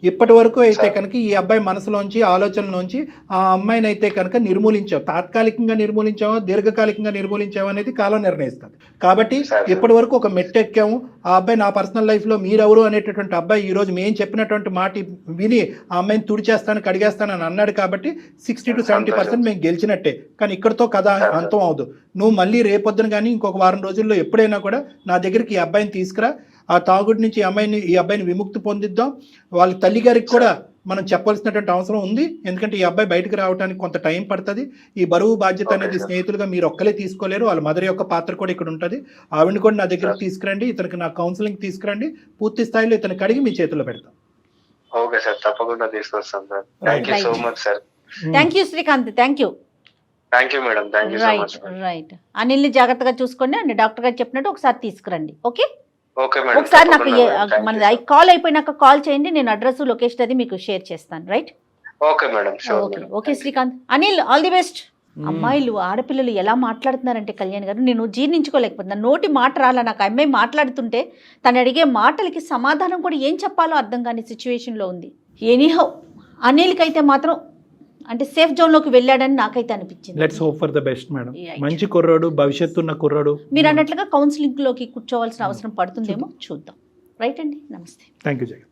ఇప్పటి వరకు అయితే కనుక ఈ అబ్బాయి మనసులోంచి ఆలోచనలోంచి ఆ అమ్మాయిని అయితే కనుక నిర్మూలించావు. తాత్కాలికంగా నిర్మూలించావో దీర్ఘకాలికంగా నిర్మూలించావో అనేది కాలం నిర్ణయిస్తుంది. కాబట్టి ఇప్పటి వరకు ఒక మెట్టెక్కాము. ఆ అబ్బాయి నా పర్సనల్ లైఫ్లో మీరెవరు అనేటటువంటి అబ్బాయి ఈరోజు మేము చెప్పినటువంటి మాట విని ఆ అమ్మాయిని తుడిచేస్తాను కడిగేస్తానని అన్నాడు. కాబట్టి 60 to 70% మేము గెలిచినట్టే. కానీ ఇక్కడితో కథ అంతం అవదు. నువ్వు మళ్ళీ రేపొద్దున కానీ ఇంకొక వారం రోజుల్లో ఎప్పుడైనా కూడా నా దగ్గరికి ఈ అబ్బాయిని తీసుకురా. ఆ తాగుడి నుంచి ఈ అబ్బాయిని విముక్తి పొందిద్దాం. వాళ్ళ తల్లి గారికి కూడా మనం చెప్పాల్సినటువంటి అవసరం ఉంది. ఎందుకంటే ఈ అబ్బాయి బయటకు రావడానికి కొంత టైం పడుతుంది. ఈ బరువు బాధ్యత అనేది స్నేహితులుగా మీరు ఒక్కలే తీసుకోలేరు. వాళ్ళ మదర్ యొక్క పాత్ర కూడా ఇక్కడ ఉంటుంది. ఆవిడని కూడా నా దగ్గరికి తీసుకురండి, ఇతనికి నా కౌన్సిలింగ్ తీసుకురండి. పూర్తి స్థాయిలో ఇతనికి కడిగి మీ చేతిలో పెడతాం. ఓకే సార్, తప్పకుండా తీసుకొస్తాం sir. Thank you so much sir. Thank you Srikanth, thank you. Thank you madam, thank you so much. Right. అనిల్ని జాగ్రత్తగా చూసుకోండి అండి. డాక్టర్ గారు చెప్పినట్టు ఒకసారి తీసుకురండి. Okay, okay madam. ఒకసారి నాకు మన కాల్ అయిపోయినాక కాల్ చేయండి. నేను అడ్రస్ లొకేషన్ అది మీకు షేర్ చేస్తాను. Right. Okay madam, okay okay Srikanth. Anil, all the best. అమ్మాయిలు ఆడపిల్లలు ఎలా మాట్లాడుతున్నారంటే కళ్యాణ్ గారు, నేను జీర్ణించుకోలేకపోతున్నాను. నోటి మాట రాలా నాకు. అమ్మాయి మాట్లాడుతుంటే తను అడిగే మాటలకి సమాధానం కూడా ఏం చెప్పాలో అర్థం కాని సిచ్యువేషన్లో ఉంది. ఎనీహౌ అనిల్కి అయితే మాత్రం అంటే సేఫ్ జోన్లోకి వెళ్ళాడని నాకైతే అనిపించింది. Let's hope for the best madam. మంచి కుర్రాడు, భవిష్యత్తు ఉన్న కుర్రాడు. మీరు అన్నట్లుగా కౌన్సిలింగ్లోకి కూర్చోవాల్సిన అవసరం పడుతుందేమో చూద్దాం. రైట్ అండి, నమస్తే. Thank you Jagan.